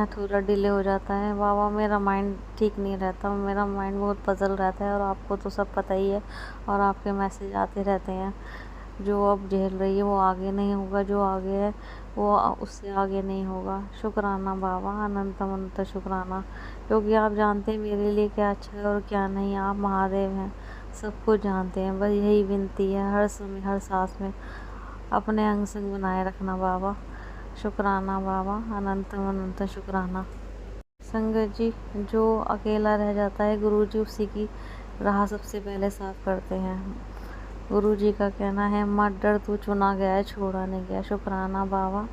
Speaker 6: थोड़ा डिले हो जाता है। बाबा मेरा माइंड ठीक नहीं रहता, मेरा माइंड बहुत पजल रहता है और आपको तो सब पता ही है और आपके मैसेज आते रहते हैं। जो अब झेल रही है वो आगे नहीं होगा, जो आगे है वो उससे आगे नहीं होगा। शुक्राना बाबा, अनंत अनंत शुक्राना। क्योंकि आप जानते हैं मेरे लिए क्या अच्छा है और क्या नहीं। आप महादेव हैं, सब कुछ जानते हैं। बस यही विनती है, हर समय हर सांस में अपने अंग संग बनाए रखना बाबा। शुक्राना बाबा, अनंत अनंत शुक्राना। संगत जी, जो अकेला रह जाता है गुरु जी उसी की राह सबसे पहले साफ करते हैं। गुरु जी का कहना है, मत डर तू चुना गया है, छोड़ा नहीं गया। शुक्राना बाबा,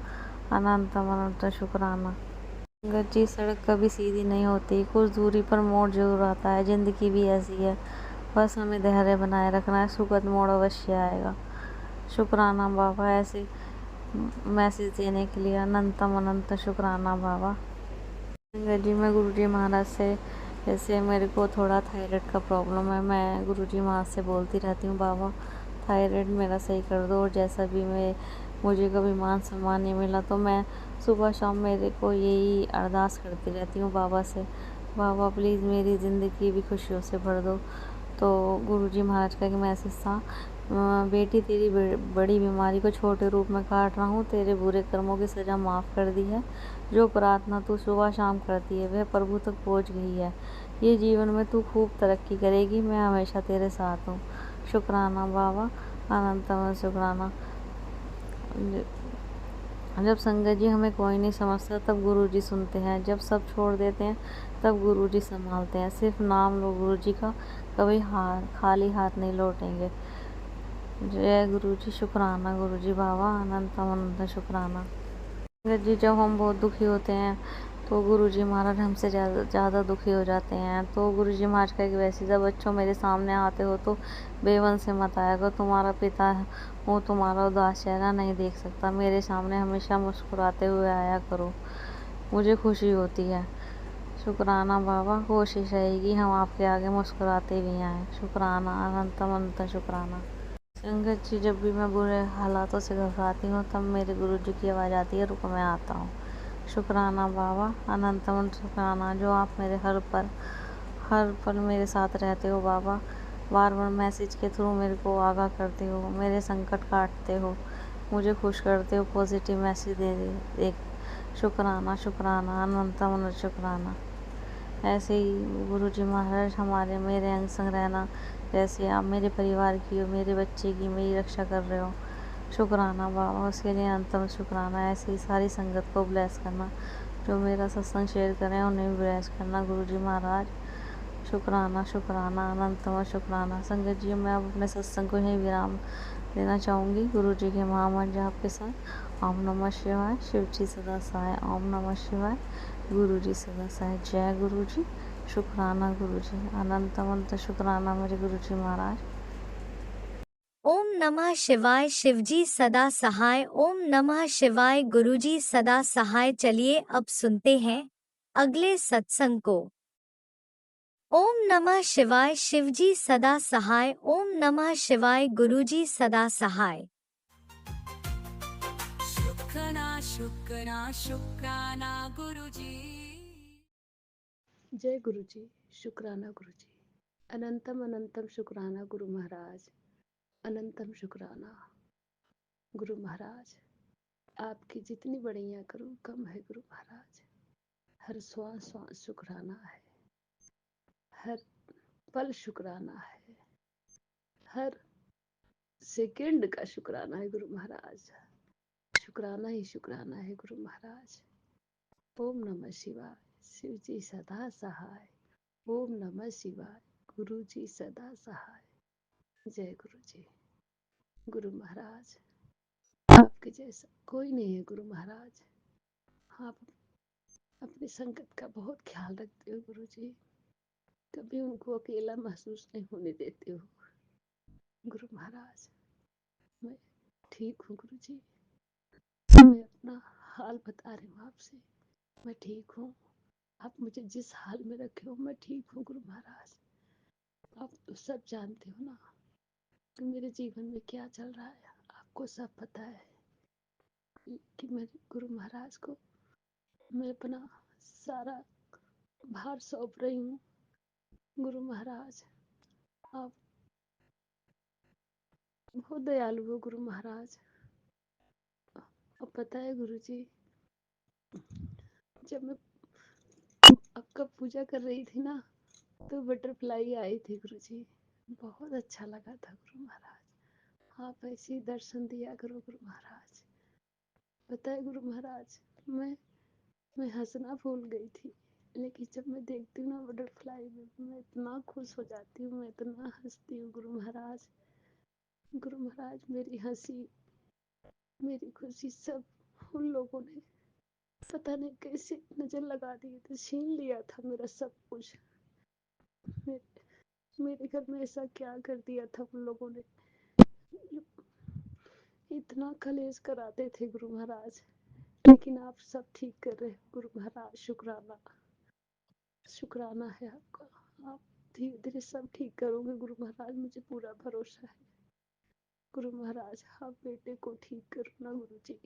Speaker 6: अनंत अनंत शुक्राना। संगत जी, सड़क कभी सीधी नहीं होती, कुछ दूरी पर मोड़ जरूर आता है। ज़िंदगी भी ऐसी है, बस हमें धैर्य बनाए रखना है, सुखद मोड़ अवश्य आएगा। शुक्राना बाबा, ऐसे मैसेज देने के लिए अनंतम अनंत शुक्राना बाबा। संगत जी, मैं गुरु जी महाराज से, जैसे मेरे को थोड़ा थायराइड का प्रॉब्लम है, मैं गुरु जी महाराज से बोलती रहती हूँ, बाबा थायराइड मेरा सही कर दो। और जैसा भी मुझे कभी मान सम्मान नहीं मिला तो मैं सुबह शाम मेरे को यही अरदास करती रहती हूँ बाबा से, बाबा प्लीज़ मेरी ज़िंदगी भी खुशियों से भर दो। तो गुरु जी महाराज का एक मैसेज था बेटी तेरी बड़ी बीमारी को छोटे रूप में काट रहा हूँ। तेरे बुरे कर्मों की सज़ा माफ़ कर दी है। जो प्रार्थना तू सुबह शाम करती है वह प्रभु तक पहुँच गई है। ये जीवन में तू खूब तरक्की करेगी। मैं हमेशा तेरे साथ हूँ। शुक्राना बाबा, अनंतम शुक्राना। जब संगत जी हमें कोई नहीं समझता तब गुरुजी सुनते हैं। जब सब छोड़ देते हैं तब गुरुजी संभालते हैं। सिर्फ नाम लो गुरुजी का, कभी खाली हाथ नहीं लौटेंगे। जय गुरुजी। शुक्राना गुरुजी बाबा, अनंत अनंत शुक्राना। संगत जी जब हम बहुत दुखी होते हैं तो गुरुजी महाराज हमसे ज़्यादा दुखी हो जाते हैं। तो गुरुजी महाराज का एक वैसे जब बच्चों मेरे सामने आते हो तो बेवन से मत आया करो। तुम्हारा पिता हूँ, तुम्हारा उदास चेहरा नहीं देख सकता। मेरे सामने हमेशा मुस्कुराते हुए आया करो, मुझे खुशी होती है। शुक्राना बाबा, कोशिश रहेगी हम आपके आगे मुस्कुराते भी आएँ। शुक्राना, अनंतम अनंत शुक्राना। संगत जी जब भी मैं बुरे हालातों से घबराती हूँ तब मेरे गुरुजी की आवाज़ आती है, रुको मैं आता हूँ। शुक्राना बाबा, अनंतम शुक्राना। जो आप मेरे हर पल मेरे साथ रहते हो बाबा। बार बार मैसेज के थ्रू मेरे को आगाह करते हो, मेरे संकट काटते हो, मुझे खुश करते हो, पॉजिटिव मैसेज दे शुक्राना शुक्राना, अनंतम अनंत शुक्राना। ऐसे ही गुरुजी महाराज हमारे मेरे अंग संग रहना, जैसे आप मेरे परिवार की हो, मेरे बच्चे की मेरी रक्षा कर रहे हो। शुक्राना बाबा, उसके लिए अंतम शुक्राना। ऐसे ही सारी संगत को ब्लेस करना, जो मेरा सत्संग शेयर करें उन्हें भी ब्लेस करना गुरुजी महाराज। शुक्राना शुक्राना, अनंतम शुक्राना। संगत जी मैं अब अपने सत्संग को यहीं विराम देना चाहूँगी गुरुजी के महामंत्र जाप के साथ। ओम नमः शिवाय। शिव जी सदा सहाय। ओम नमः शिवाय। गुरुजी सदा सहाय। जय गुरुजी। शुक्राना गुरुजी, अनंत अनंत शुक्राना मेरे गुरुजी महाराज।
Speaker 1: ओम नमः शिवाय। शिवजी सदा सहाय। ओम नमः शिवाय। गुरुजी सदा सहाय। चलिए अब सुनते हैं अगले सत्संग को। ओम नमः शिवाय। शिवजी सदा सहाय। ओम नमः शिवाय। गुरुजी सदा सहाय।
Speaker 3: शुक्राना गुरुजी।
Speaker 7: जय गुरुजी। शुक्राना गुरुजी। अनंतम अनंतम शुक्राना गुरु महाराज। अनंतम शुक्राना गुरु महाराज। आपकी जितनी बड़ैया करूं कम है गुरु महाराज। हर श्वास श्वास शुक्राना है, हर पल शुक्राना है, हर सेकंड का शुक्राना है गुरु महाराज। शुक्राना ही शुक्राना है गुरु महाराज। ओम नमः शिवाय। शिव जी सदा सहाय। ओम नमः शिवाय। गुरु जी सदा सहाय। जय गुरु जी। गुरु महाराज आपके जैसा कोई नहीं है गुरु महाराज। आप अपनी संगत का बहुत ख्याल रखते हो गुरु जी। कभी उनको अकेला महसूस नहीं होने देते हो गुरु महाराज। मैं ठीक हूँ गुरु जी। मैं अपना हाल बता रही हूँ आपसे। मैं ठीक हूँ। आप मुझे जिस हाल में रखे हो मैं ठीक हूँ गुरु महाराज। आप तो सब जानते हो ना कि मेरे जीवन में क्या चल रहा है। आपको सब पता है कि मेरे गुरु महाराज को मैं अपना सारा भार सौंप रही हूँ गुरु महाराज। आप बहुत दयालु हो गुरु महाराज। अब पता है गुरु जी, जब मैं आपका पूजा कर रही थी ना तो बटरफ्लाई आई थी गुरु जी। बहुत अच्छा लगा था गुरु महाराज। आप ऐसे ही दर्शन दिया करो गुरु महाराज। पता है गुरु महाराज, मैं हंसना भूल गई थी, लेकिन जब मैं देखती हूँ ना बटरफ्लाई में मैं इतना खुश हो जाती हूँ, मैं इतना हंसती हूँ गुरु महाराज। गुरु महाराज मेरी हंसी मेरी खुशी सब उन लोगों ने पता नहीं कैसे नजर लगा दिए थे, छीन लिया था मेरा सब कुछ। मेरे घर में ऐसा क्या कर दिया था उन लोगों ने। इतना कलेश कराते थे गुरु महाराज, लेकिन आप सब ठीक कर रहे हो गुरु महाराज। शुक्राना शुक्राना है आपका। आप धीरे धीरे सब ठीक करोगे गुरु महाराज, मुझे पूरा भरोसा है गुरु महाराज। आप बेटे को ठीक करो ना गुरु जी।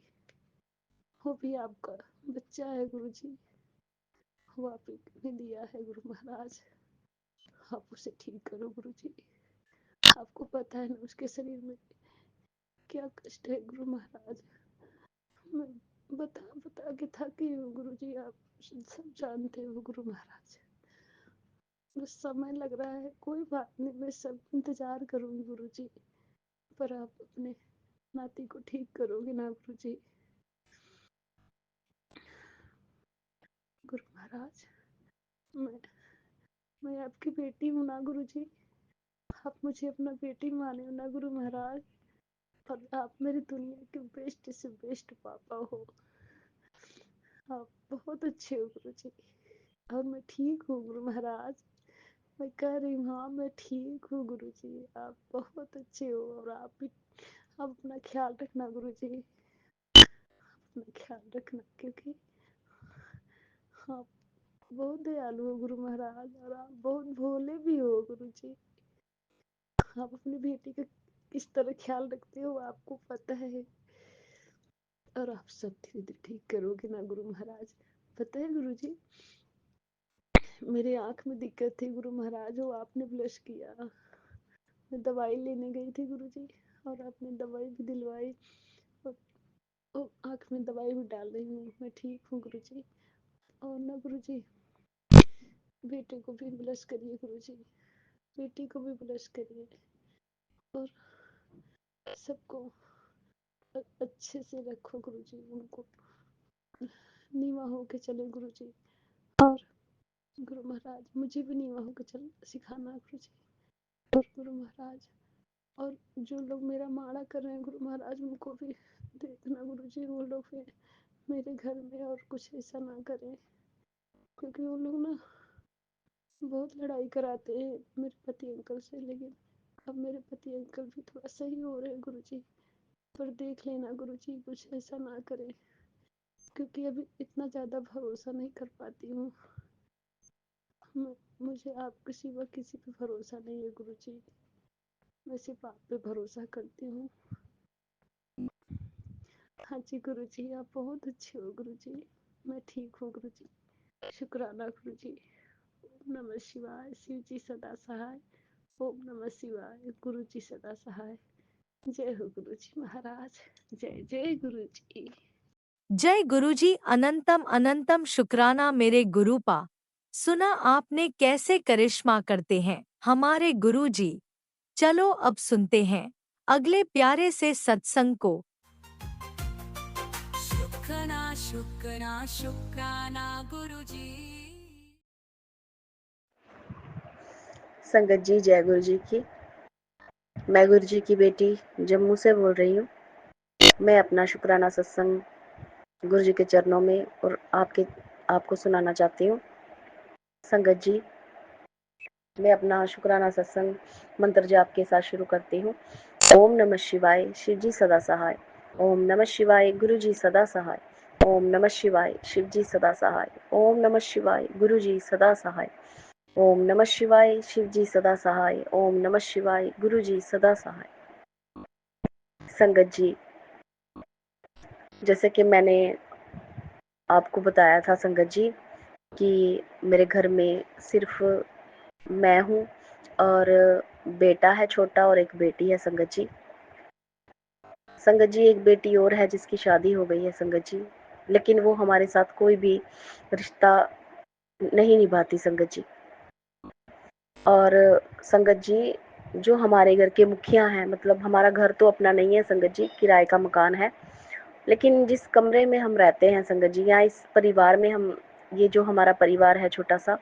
Speaker 7: वो भी आपका बच्चा है गुरु जी, वो आपने दिया है गुरु महाराज। आप उसे ठीक करो गुरु जी। आपको पता है ना उसके शरीर में क्या कष्ट है गुरु महाराज। मैं बता बता के थकी हूँ गुरु जी, आप सब जानते हो गुरु महाराज। बस समय लग रहा है, कोई बात नहीं, मैं सब इंतजार करूंगी गुरु जी, पर आप अपने नाती को ठीक करोगे ना गुरु जी। गुरु महाराज, मैं आपकी बेटी हूँ ना गुरु जी, आप मुझे अपना बेटी माने हो ना गुरु महाराज। और आप मेरी दुनिया के बेस्ट से बेस्ट पापा हो। आप बहुत अच्छे हो गुरु जी, और मैं ठीक हूँ गुरु महाराज। मैं कह रही हूँ हाँ मैं ठीक हूँ गुरु जी, आप बहुत अच्छे हो। और आप भी, आप अपना ख्याल रखना गुरु जी, अपना ख्याल रखना, क्योंकि आप बहुत दयालु हो गुरु महाराज, और आप बहुत भोले भी हो गुरु जी। आप अपनी बेटी का किस तरह ख्याल रखते हो आपको पता है, और आप सब धीरे धीरे ठीक करोगे ना गुरु महाराज। पता है गुरु जी, मेरे आंख में दिक्कत थी गुरु महाराज, वो आपने ब्लश किया। मैं दवाई लेने गई थी गुरु जी, और आपने दवाई भी दिलवाई, और आंख में दवाई भी डाल रही हूँ, मैं ठीक हूँ गुरु जी। और ना गुरु जी, बेटे को भी ब्लश करिए गुरु जी, बेटी को भी ब्लश करिए, और सबको अच्छे से रखो गुरु जी, उनको नीवा होके चले गुरु जी। और गुरु महाराज मुझे भी नीवा होकर चलना सिखाना गुरु जी। और गुरु महाराज, और जो लोग मेरा माड़ा कर रहे हैं गुरु महाराज, उनको भी देखना गुरु जी, वो लोग फिर मेरे घर में और कुछ ऐसा ना करें, क्योंकि वो लोग ना बहुत लड़ाई कराते हैं मेरे पति अंकल से। लेकिन अब मेरे पति अंकल भी थोड़ा सही हो रहे हैं गुरु जी, पर देख लेना गुरु जी, कुछ ऐसा ना करें, क्योंकि अभी इतना ज़्यादा भरोसा नहीं कर पाती हूँ। मुझे आपके सिवा किसी पे भरोसा नहीं है गुरु जी, मैं सिर्फ आप पे भरोसा करती हूँ। हाँ जी गुरु जी, आप बहुत अच्छे हो गुरु जी, मैं ठीक हूँ गुरु जी, शुक्राना गुरु जी। ओम नमः शिवाय, शिव जी सदा सहाय। ओम नमः शिवाय, गुरु जी सदा सहाय। जय हो गुरु जी महाराज, जय जय गुरु जी।
Speaker 1: जय गुरुजी, अनंतम अनंतम शुक्राना मेरे गुरुपा। सुना आपने कैसे करिश्मा करते हैं हमारे गुरुजी। चलो अब सुनते हैं अगले प्यारे से सत्संग को।
Speaker 3: शुक्राना शुक्राना शुक्राना गुरुजी।
Speaker 8: संगत जी, जय गुरु जी की। मैं गुरु जी की बेटी जम्मू से बोल रही हूँ। मैं अपना शुक्राना सत्संग गुरु जी के चरणों में और आपको सुनाना चाहती हूँ। संगत जी, मैं अपना शुक्राना सत्संग मंत्र जाप के साथ शुरू करती हूँ। ओम नमः शिवाय, शिव जी सदा सहाय। ओम नमः शिवाय, गुरु जी सदा सहाय। ओम नमः शिवाय, शिव जी सदा सहाय। ओम नमः शिवाय, गुरु जी सदा सहाय। ओम नमः शिवाय, शिव जी सदा सहाय। ओम नमः शिवाय, गुरु जी सदा सहाय। संगत जी, जैसे कि मैंने आपको बताया था संगत जी कि मेरे घर में सिर्फ मैं हूँ और बेटा है छोटा और एक बेटी है संगत जी। संगत जी, एक बेटी और है जिसकी शादी हो गई है संगत जी, लेकिन वो हमारे साथ कोई भी रिश्ता नहीं निभाती संगत जी। और संगत जी, जो हमारे घर के मुखिया हैं, मतलब हमारा घर तो अपना नहीं है संगत जी, किराए का मकान है, लेकिन जिस कमरे में हम रहते हैं संगत जी, यहाँ इस परिवार में हम, ये जो हमारा परिवार है छोटा सा,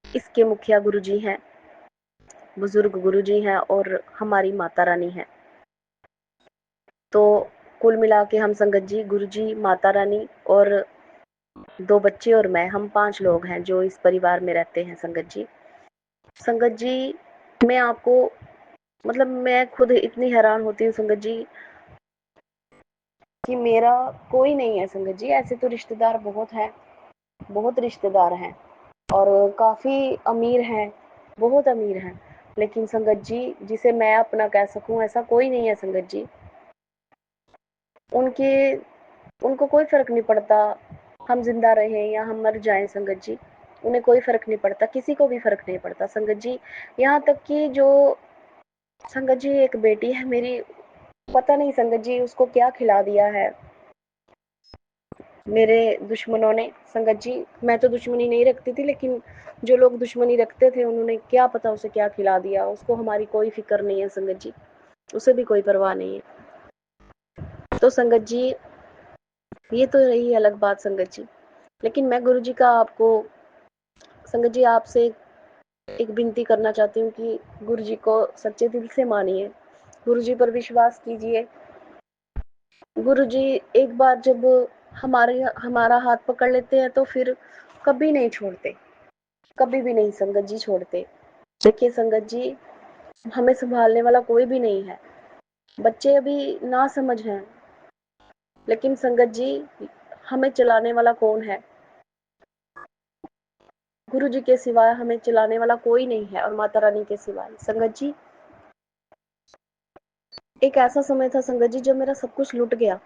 Speaker 8: इसके मुखिया गुरु जी हैं, बुजुर्ग गुरु जी हैं और हमारी माता रानी है। तो कुल मिला के हम संगत जी, गुरु जी, माता रानी और 2 बच्चे और मैं, हम 5 लोग हैं जो इस परिवार में रहते हैं संगत जी। संगत जी, मैं आपको, मतलब मैं खुद इतनी हैरान होती हूँ संगत जी कि मेरा कोई नहीं है संगत जी। ऐसे तो रिश्तेदार बहुत हैं, बहुत रिश्तेदार हैं और काफ़ी अमीर हैं, बहुत अमीर हैं, लेकिन संगत जी जिसे मैं अपना कह सकूं ऐसा कोई नहीं है संगत जी। उनके उनको कोई फ़र्क नहीं पड़ता हम जिंदा रहें या हम मर जाएं संगत जी, उन्हें कोई फ़र्क नहीं पड़ता, किसी को भी फ़र्क नहीं पड़ता संगत जी। यहाँ तक कि जो संगत जी एक बेटी है मेरी, पता नहीं संगत जी उसको क्या खिला दिया है मेरे दुश्मनों ने। संगत जी मैं तो दुश्मनी नहीं रखती थी, लेकिन जो लोग दुश्मनी रखते थे उन्होंने क्या पता उसे क्या खिला दिया। उसको हमारी कोई फिक्र नहीं है संगत जी, उसे भी कोई परवाह नहीं है। तो संगत जी ये तो रही अलग बात संगत जी, लेकिन मैं गुरु जी का आपको संगत जी आपसे एक विनती करना चाहती हूँ कि गुरु जी को सच्चे दिल से मानिए, गुरु जी पर विश्वास कीजिए। गुरु जी एक बार जब हमारा हाथ पकड़ लेते हैं तो फिर कभी नहीं छोड़ते, कभी भी नहीं संगत जी छोड़ते। देखिए संगत जी हमें संभालने वाला कोई भी नहीं है, बच्चे अभी ना समझ हैं, लेकिन संगत जी हमें चलाने वाला कौन है? गुरु जी के सिवाय हमें चलाने वाला कोई नहीं है, और माता रानी के सिवाय। संगत जी एक ऐसा समय था संगत जी जब मेरा सब कुछ लुट गया,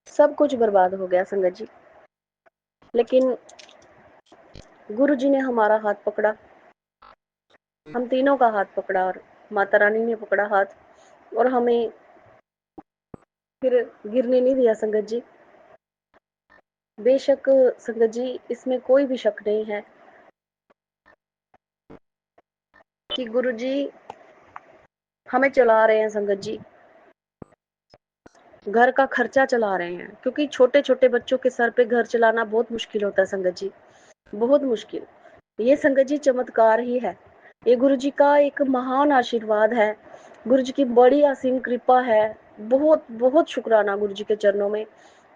Speaker 8: सब कुछ बर्बाद हो गया संगत जी, लेकिन गुरु जी ने हमारा हाथ पकड़ा, हम तीनों का हाथ पकड़ा, और माता रानी ने पकड़ा हाथ, और हमें फिर गिरने नहीं दिया संगत जी। बेशक संगत जी इसमें कोई भी शक नहीं है कि गुरु जी हमें चला रहे हैं संगत जी, घर का खर्चा चला रहे हैं, क्योंकि छोटे छोटे बच्चों के सर पे घर चलाना बहुत मुश्किल होता है संगत जी, बहुत मुश्किल। ये संगत जी चमत्कार ही है, ये गुरु जी का एक महान आशीर्वाद है, गुरु जी की बड़ी असीम कृपा है। बहुत बहुत शुक्राना गुरु जी के चरणों में,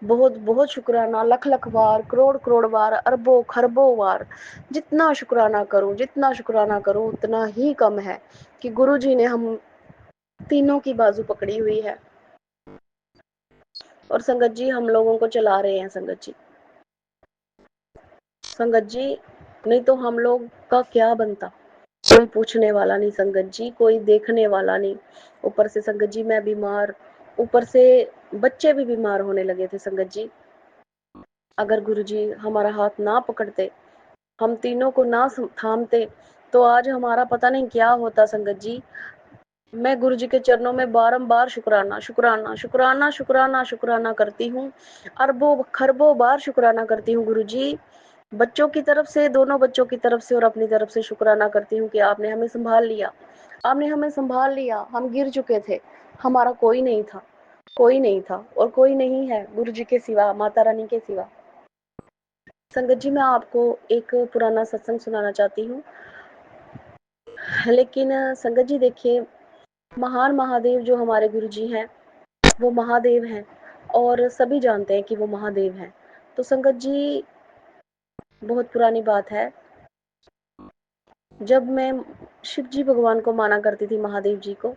Speaker 8: बहुत बहुत शुक्राना, लख लख बार, करोड़ करोड़ बार, अरबों खरबों बार। जितना शुक्राना करूं, जितना शुक्राना करूं उतना ही कम है कि गुरु जी ने हम तीनों की बाजू पकड़ी हुई है, और संगत जी हम लोगों को चला रहे हैं संगत जी। संगत जी नहीं तो हम लोग का क्या बनता, कोई पूछने वाला नहीं संगत जी, कोई देखने वाला नहीं। ऊपर से संगत जी मैं बीमार, ऊपर से बच्चे भी बीमार होने लगे थे संगत जी। अगर गुरु जी हमारा हाथ ना पकड़ते, हम तीनों को ना थामते, तो आज हमारा पता नहीं क्या होता संगत जी। मैं गुरु जी के चरणों में बारंबार शुक्राना शुक्राना शुक्राना शुक्राना शुक्राना करती हूँ, अरबों खरबों बार शुक्राना करती हूँ गुरु जी, बच्चों की तरफ से, दोनों बच्चों की तरफ से और अपनी तरफ से शुक्राना करती हूँ कि आपने हमें संभाल लिया, आपने हमें संभाल लिया। हम गिर चुके थे, हमारा कोई नहीं था, कोई नहीं था और कोई नहीं है गुरु जी के सिवा, माता रानी के सिवा। संगत जी मैं आपको एक पुराना सत्संग सुनाना चाहती हूँ, लेकिन संगत जी देखिए महान महादेव जो हमारे गुरु जी हैं वो महादेव हैं, और सभी जानते हैं कि वो महादेव हैं। तो संगत जी बहुत पुरानी बात है, जब मैं शिव जी भगवान को माना करती थी, महादेव जी को,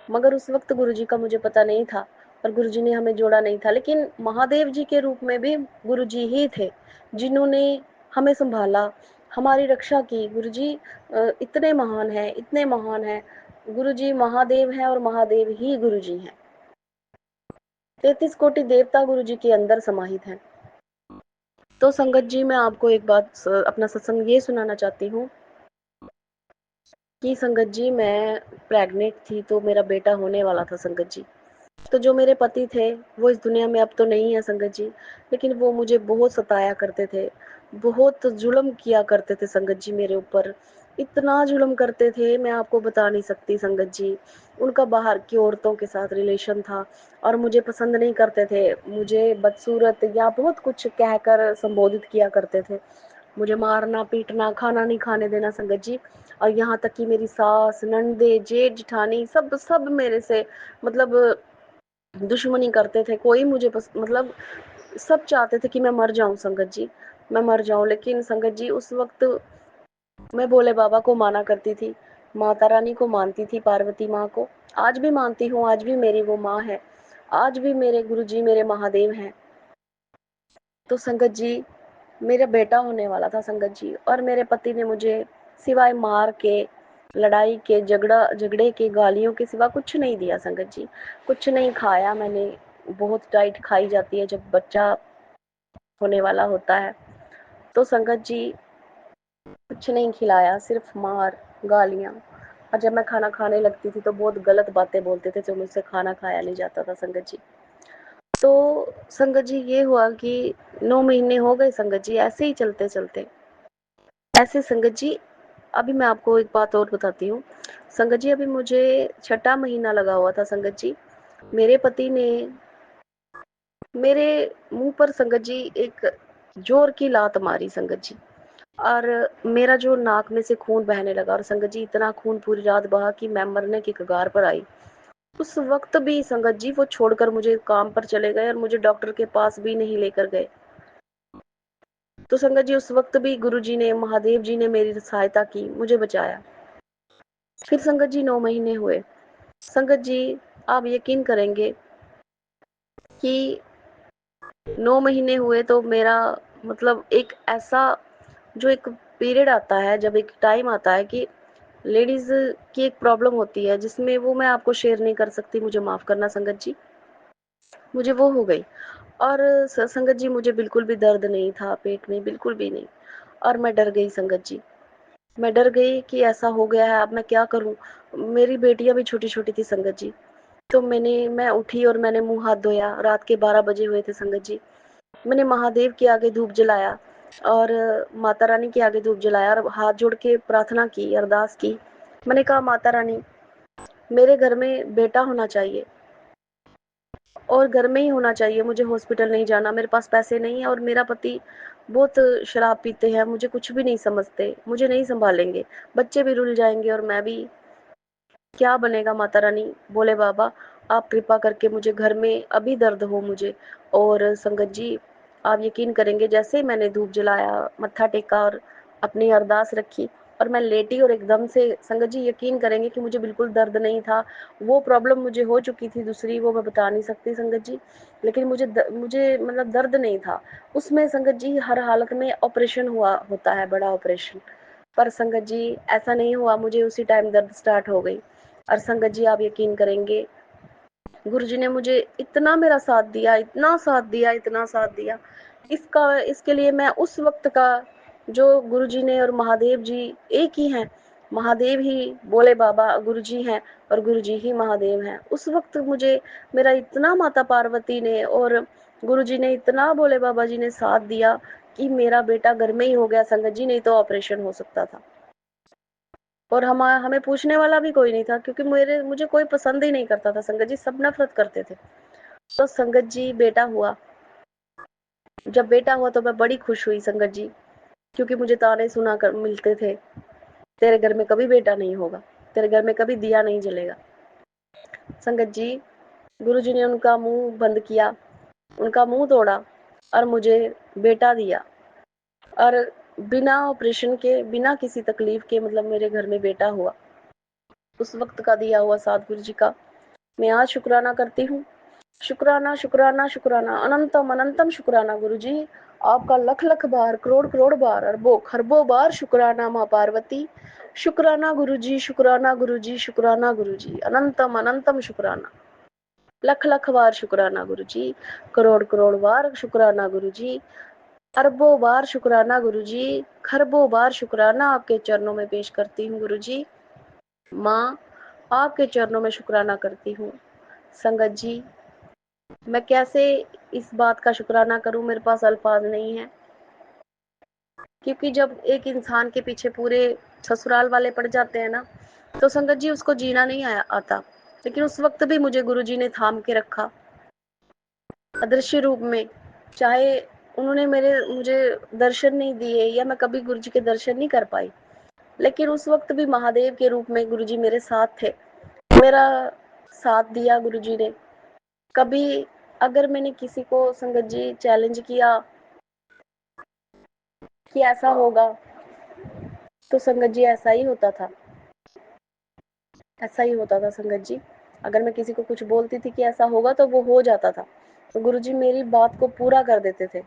Speaker 8: मगर उस वक्त गुरु जी का मुझे पता नहीं था और गुरु जी ने हमें जोड़ा नहीं था, लेकिन महादेव जी के रूप में भी गुरु जी ही थे जिन्होंने हमें संभाला, हमारी रक्षा की। गुरु जी इतने महान हैं, इतने महान हैं, गुरु जी महादेव हैं और महादेव ही गुरु जी हैं। 33 कोटि देवता गुरु जी के अंदर समाहित हैं। तो संगत जी मैं आपको एक बात अपना सत्संग ये सुनाना चाहती हूँ कि संगत जी मैं प्रेग्नेंट थी, तो मेरा बेटा होने वाला था संगत जी। तो जो मेरे पति थे वो इस दुनिया में अब तो नहीं है संगत जी, लेकिन वो मुझे बहुत सताया करते थे, बहुत जुल्म किया करते थे संगत जी मेरे ऊपर, इतना जुल्म करते थे मैं आपको बता नहीं सकती संगत जी। उनका बाहर की औरतों के साथ रिलेशन था और मुझे पसंद नहीं करते थे, मुझे बदसूरत या बहुत कुछ कहकर संबोधित किया करते थे, मुझे मारना पीटना, खाना नहीं खाने देना संगत जी। और यहाँ तक कि मेरी सास, नंदे, जेठ जिठानी सब सब मेरे से मतलब दुश्मनी करते थे, कोई मुझे मतलब सब चाहते थे कि मैं मर जाऊं संगत जी, मैं मर जाऊं। लेकिन संगत जी उस वक्त मैं भोले बाबा को माना करती थी, माता रानी को मानती थी, पार्वती माँ को आज भी मानती हूँ, आज भी मेरी वो माँ है, आज भी मेरे गुरु जी मेरे महादेव हैं। तो संगत जी मेरा बेटा होने वाला था संगत जी, और मेरे पति ने मुझे सिवाय मार के, लड़ाई के, झगड़े के, गालियों के सिवा कुछ नहीं दिया संगत जी, कुछ नहीं खाया मैंने। बहुत डाइट खाई जाती है जब बच्चा होने वाला होता है, तो संगत जी कुछ नहीं खिलाया, सिर्फ मार, गालियां, और जब मैं खाना खाने लगती थी तो बहुत गलत बातें बोलते थे, जो मुझसे खाना खाया नहीं जाता था संगत जी। तो संगत जी ये हुआ कि 9 महीने हो गए संगत जी, ऐसे ही चलते-चलते। ऐसे संगत जी, अभी मैं आपको एक बात और बताती हूँ। संगत जी, अभी मुझे छठा महीना लगा हुआ था संगत जी। मेरे पति ने मेरे मुँह पर संगत जी एक ज़ोर की लात मारी संगत जी, और मेरा जो नाक में से खून बहने लगा, और संगत जी इतना खून पूरी रात बहा कि मैं मरने की कगार पर आई। उस वक़्त भी संगत जी वो छोड़कर मुझे काम पर चले गए और मुझे डॉक्टर के पास भी नहीं लेकर गए। तो संगत जी उस वक़्त भी गुरुजी ने, महादेव जी ने मेरी सहायता की, मुझे बचाया। फिर संगत जी 9 महीने हुए। संगत जी, आप यकीन करेंगे कि 9 महीने हुए तो मेरा मतलब एक ऐसा जो एक पीरियड आता है, जब एक टाइम आता है कि लेडीज़ की एक प्रॉब्लम होती है, जिसमें वो मैं आपको शेयर नहीं कर सकती, मुझे माफ़ करना संगत जी। मुझे वो हो गई, और संगत जी मुझे बिल्कुल भी दर्द नहीं था पेट में, बिल्कुल भी नहीं, और मैं डर गई संगत जी। मैं डर गई कि ऐसा हो गया है, अब मैं क्या करूँ? मेरी बेटियाँ भी छोटी-छोटी थी संगत जी। तो मैं उठी और मैंने मुँह हाथ धोया, रात के 12 बजे हुए थे संगत जी। मैंने महादेव के आगे धूप जलाया और माता रानी के आगे धूप जलाया और हाथ जोड़ के प्रार्थना की, अरदास की। मैंने कहा, माता रानी, मेरे घर में बेटा होना चाहिए, और घर में ही होना चाहिए, मुझे हॉस्पिटल नहीं जाना, मेरे पास पैसे नहीं है और मेरा पति बहुत शराब पीते हैं, मुझे कुछ भी नहीं समझते, मुझे नहीं सँभालेंगे, बच्चे भी रुल जाएँगे और मैं भी, क्या बनेगा माता रानी? बोले, बाबा आप कृपा करके मुझे घर में अभी दर्द हो मुझे। और संगत जी, आप यकीन करेंगे, जैसे ही मैंने धूप जलाया, मत्था टेका और अपनी अरदास रखी और मैं लेटी, और एकदम से संगत जी यकीन करेंगे कि मुझे बिल्कुल दर्द नहीं था। वो प्रॉब्लम मुझे हो चुकी थी दूसरी, वो मैं बता नहीं सकती संगत जी, लेकिन मुझे मतलब दर्द नहीं था। उसमें संगत जी हर हालत में ऑपरेशन हुआ होता है, बड़ा ऑपरेशन। पर संगत जी ऐसा नहीं हुआ, मुझे उसी टाइम दर्द स्टार्ट हो गई। और संगत जी आप यकीन करेंगे, गुरुजी ने मुझे इतना मेरा साथ दिया, इतना साथ दिया, इतना साथ दिया। इसके लिए मैं उस वक़्त का, जो गुरुजी ने और महादेव जी एक ही हैं। महादेव ही भोले बाबा गुरुजी हैं और गुरुजी ही महादेव हैं। उस वक़्त मुझे मेरा इतना माता पार्वती ने और गुरुजी ने, इतना भोले बाबा जी ने साथ दिया कि मेरा बेटा घर में ही हो गया संगत जी, नहीं तो ऑपरेशन हो सकता था। और हमें पूछने वाला भी कोई नहीं था, क्योंकि मुझे कोई पसंद ही नहीं करता था संगत जी, सब नफरत करते थे। तो संगत जी बेटा हुआ, जब बेटा हुआ तो मैं बड़ी खुश हुई संगत जी, क्योंकि मुझे ताने सुना कर मिलते थे, तेरे घर में कभी बेटा नहीं होगा, तेरे घर में कभी दिया नहीं जलेगा। संगत जी, गुरुजी ने उनका मुंह बंद किया, उनका मुंह तोड़ा और मुझे बेटा दिया, और बिना ऑपरेशन के, बिना किसी तकलीफ के, मतलब मेरे घर में बेटा हुआ। उस वक्त का दिया हुआ साथ गुरु जी का मैं आज शुक्राना करती हूँ। शुक्राना, शुक्राना, शुक्राना, अनंतम अनंतम शुक्राना गुरुजी। आपका लख लख बार, करोड़ करोड़ बार, अरबों खरबों बार शुक्राना माँ पार्वती। शुक्राना गुरुजी, शुक्राना गुरुजी, शुक्राना गुरुजी, अनंतम अनंतम शुक्राना, लख लख बार शुक्राना गुरुजी, करोड़ करोड़ बार शुक्राना गुरुजी, अरबों बार शुक्राना गुरुजी, खरबों बार शुक्राना आपके चरणों में पेश करती हूँ गुरुजी। माँ, आपके चरणों में शुक्राना करती हूँ। संगत जी, मैं कैसे इस बात का शुक्राना करूं, मेरे पास अल्फाज नहीं है, क्योंकि जब एक इंसान के पीछे पूरे ससुराल वाले पड़ जाते हैं ना, तो संगत जी उसको जीना नहीं आता। लेकिन उस वक्त भी मुझे गुरुजी ने थाम के रखा अदृश्य रूप में। चाहे उन्होंने मुझे दर्शन नहीं दिए, या मैं कभी गुरुजी के दर्शन नहीं कर पाई, लेकिन उस वक्त भी महादेव के रूप में गुरुजी मेरे साथ थे, मेरा साथ दिया गुरुजी ने। कभी अगर मैंने किसी को संगत जी चैलेंज किया कि ऐसा होगा, तो संगत जी ऐसा ही होता था, ऐसा ही होता था संगत जी। अगर मैं किसी को कुछ बोलती थी कि ऐसा होगा, तो वो हो जाता था, तो गुरुजी मेरी बात को पूरा कर देते थे।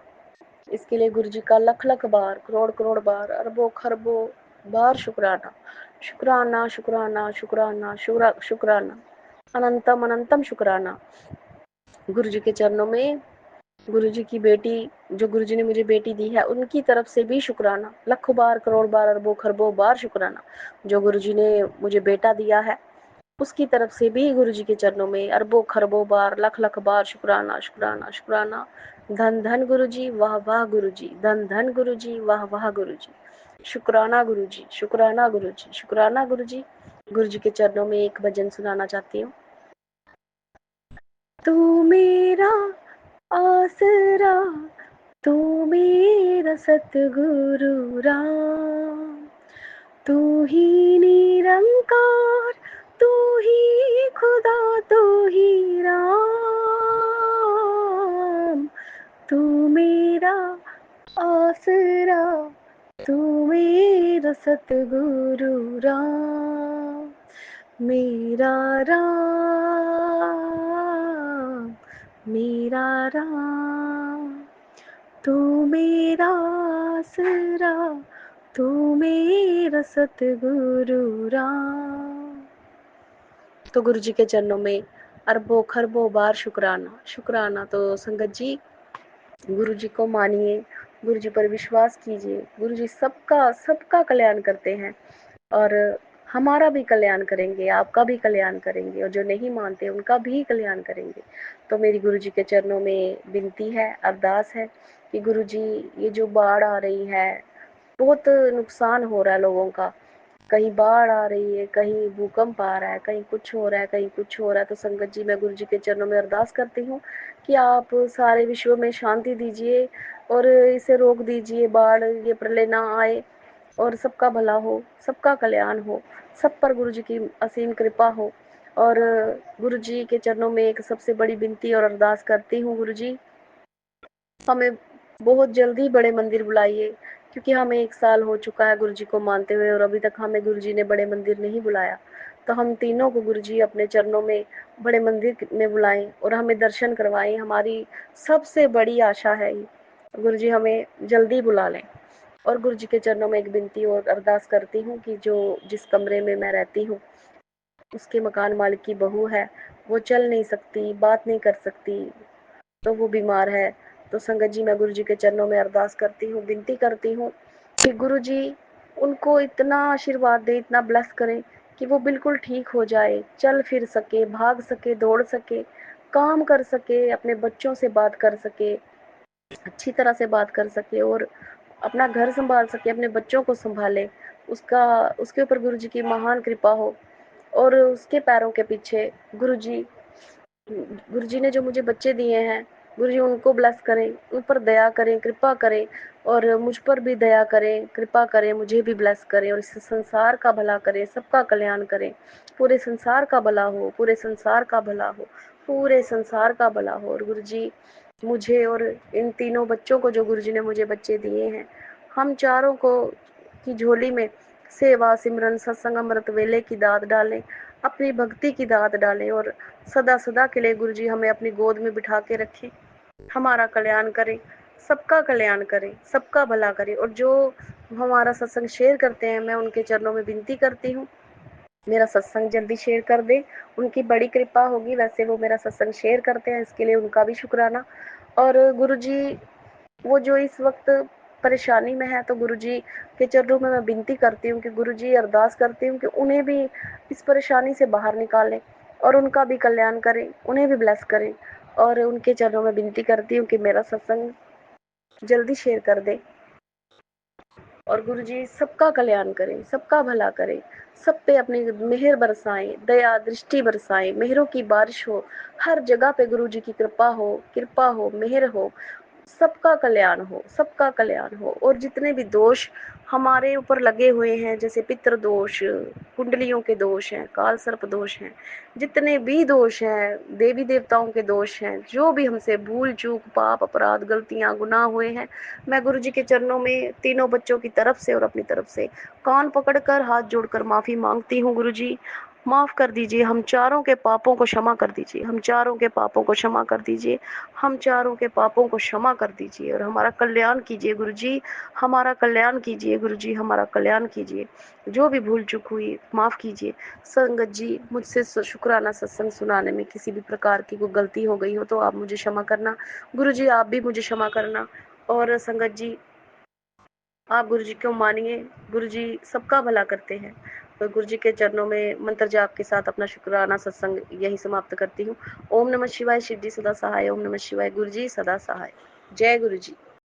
Speaker 8: इसके लिए गुरुजी का लख लख बार, करोड़ करोड़ बार, अरबों खरबों बार शुक्राना, शुक्राना, शुक्राना, शुक्राना, शुक्राना, अनंतम अनंतम शुक्राना। गुरुजी के चरणों में गुरु जी की बेटी, जो गुरु जी ने मुझे बेटी दी है, उनकी तरफ से भी शुक्राना, लाखों बार, करोड़ बार, अरबों खरबों बार शुक्राना। जो गुरु जी ने मुझे बेटा दिया है, उसकी तरफ से भी गुरु जी के चरणों में अरबों खरबों बार, लख लख बार शुक्राना, शुक्राना, शुक्राना। धन धन गुरु जी, वाह वाह गुरु जी, धन धन गुरु जी, वाह वाह गुरु जी। शुक्राना गुरु जी, शुक्राना गुरु जी, शुक्राना गुरु जी। गुरु जी के चरणों में एक भजन सुनाना चाहती हूँ। तू मेरा आसरा, तू मेरा सतगुरु राम, तू ही निरंकार, तू ही खुदा, तू ही राम। तू मेरा आसरा, तू मेरा सतगुरु राम, मेरा राम, मेरा राम। तू मेरा आसरा, तू मेरा सतगुरु राम। तो गुरु जी के चरणों में अरबों खरबों बार शुक्राना, शुक्राना। तो संगत जी, गुरु जी को मानिए, गुरु जी पर विश्वास कीजिए। गुरु जी सबका सबका कल्याण करते हैं और हमारा भी कल्याण करेंगे, आपका भी कल्याण करेंगे, और जो नहीं मानते उनका भी कल्याण करेंगे। तो मेरी गुरु जी के चरणों में विनती है, अरदास है कि गुरु जी, ये जो बाढ़ आ रही है, बहुत नुकसान हो रहा है लोगों का। कहीं बाढ़ आ रही है, कहीं भूकंप आ रहा है, कहीं कुछ हो रहा है, कहीं कुछ हो रहा है। तो संगत जी, मैं गुरु जी के चरणों में अरदास करती हूँ कि आप सारे विश्व में शांति दीजिए और इसे रोक दीजिए, बाढ़ ये प्रलय ना आए और सबका भला हो, सबका कल्याण हो, सब पर गुरु जी की असीम कृपा हो। और गुरु जी के चरणों में एक सबसे बड़ी विनती और अरदास करती हूँ, गुरु जी हमें बहुत जल्दी बड़े मंदिर बुलाइए, क्योंकि हमें 1 साल हो चुका है गुरु जी को मानते हुए और अभी तक हमें गुरु जी ने बड़े मंदिर नहीं बुलाया। तो हम तीनों को गुरु जी अपने चरणों में बड़े मंदिर में बुलाएं और हमें दर्शन करवाएं, हमारी सबसे बड़ी आशा है ये। गुरु जी हमें जल्दी बुला लें। और गुरु जी के चरणों में एक विनती और अरदास करती हूँ कि जो जिस कमरे में मैं रहती हूँ, उसके मकान मालिक की बहू है, वो चल नहीं सकती, बात नहीं कर सकती, तो वो बीमार है। तो संगत जी, मैं गुरु जी के चरणों में अरदास करती हूँ, विनती करती हूँ कि गुरु जी उनको इतना आशीर्वाद दे, इतना ब्लेस करें कि वो बिल्कुल ठीक हो जाए, चल फिर सके, भाग सके, दौड़ सके, काम कर सके, अपने बच्चों से बात कर सके, अच्छी तरह से बात कर सके और अपना घर संभाल सके, अपने बच्चों को संभाले। उसका उसके ऊपर गुरु जी की महान कृपा हो और उसके पैरों के पीछे गुरु जी ने जो मुझे बच्चे दिए हैं, गुरु जी उनको ब्लेस करें, उन पर दया करें, कृपा करें और मुझ पर भी दया करें, कृपा करें, मुझे भी ब्लेस करें और इस संसार का भला करें, सबका कल्याण करें। पूरे संसार का भला हो, पूरे संसार का भला हो, पूरे संसार का भला हो। और गुरु जी मुझे और इन तीनों बच्चों को, जो गुरु जी ने मुझे बच्चे दिए हैं, हम चारों को की झोली में सेवा, सिमरन, सत्संग, अमृत वेले की दात डालें, अपनी भक्ति की दात डालें और सदा सदा के लिए गुरु जी हमें अपनी गोद में बिठा के रखें, हमारा कल्याण करें, सबका कल्याण करें, सबका भला करें। और जो हमारा सत्संग शेयर करते हैं, मैं उनके चरणों में विनती करती हूँ, मेरा सत्संग जल्दी शेयर कर दे, उनकी बड़ी कृपा होगी। वैसे वो मेरा सत्संग शेयर करते हैं, इसके लिए उनका भी शुक्राना। और गुरु जी, वो जो इस वक्त परेशानी में है, तो गुरु जी के चरणों में मैं विनती करती हूँ कि गुरु जी, अरदास करती हूँ कि उन्हें भी इस परेशानी से बाहर निकालें और उनका भी कल्याण करें, उन्हें भी ब्लेस करें। और उनके चरणों में विनती करती हूँ कि मेरा सत्संग जल्दी शेयर कर दे और गुरु जी सबका कल्याण करें, सबका भला करें, सब पे अपनी मेहर बरसाएं, दया दृष्टि बरसाएं, मेहरों की बारिश हो, हर जगह पे गुरु जी की कृपा हो, मेहर हो, सबका कल्याण हो, सबका कल्याण हो। और जितने भी दोष हमारे ऊपर लगे हुए हैं, जैसे पितृ दोष, कुंडलियों के दोष हैं, काल सर्प दोष हैं, जितने भी दोष हैं, देवी देवताओं के दोष हैं, जो भी हमसे भूल चूक, पाप, अपराध, गलतियां, गुनाह हुए हैं, मैं गुरु जी के चरणों में तीनों बच्चों की तरफ से और अपनी तरफ से कान पकड़कर, हाथ जोड़कर माफी मांगती हूँ। गुरु जी, माफ़ कर दीजिए, हम चारों के पापों को क्षमा कर दीजिए, हम चारों के पापों को क्षमा कर दीजिए, हम चारों के पापों को क्षमा कर दीजिए और हमारा कल्याण कीजिए गुरुजी, हमारा कल्याण कीजिए गुरुजी, हमारा कल्याण कीजिए। जो भी भूल चूक हुई माफ़ कीजिए। संगत जी, मुझसे शुक्राना सत्संग सुनाने में किसी भी प्रकार की कोई गलती हो गई हो तो आप मुझे क्षमा करना। गुरुजी आप भी मुझे क्षमा करना। और संगत जी, आप गुरुजी को मानिए, गुरुजी सबका भला करते हैं। तो गुरुजी के चरणों में मंत्र जाप के साथ अपना शुक्राना सत्संग यही समाप्त करती हूँ। ओम नमः शिवाय, शिव जी सदा सहाय। ओम नमः शिवाय, गुरुजी सदा सहाय। जय गुरुजी।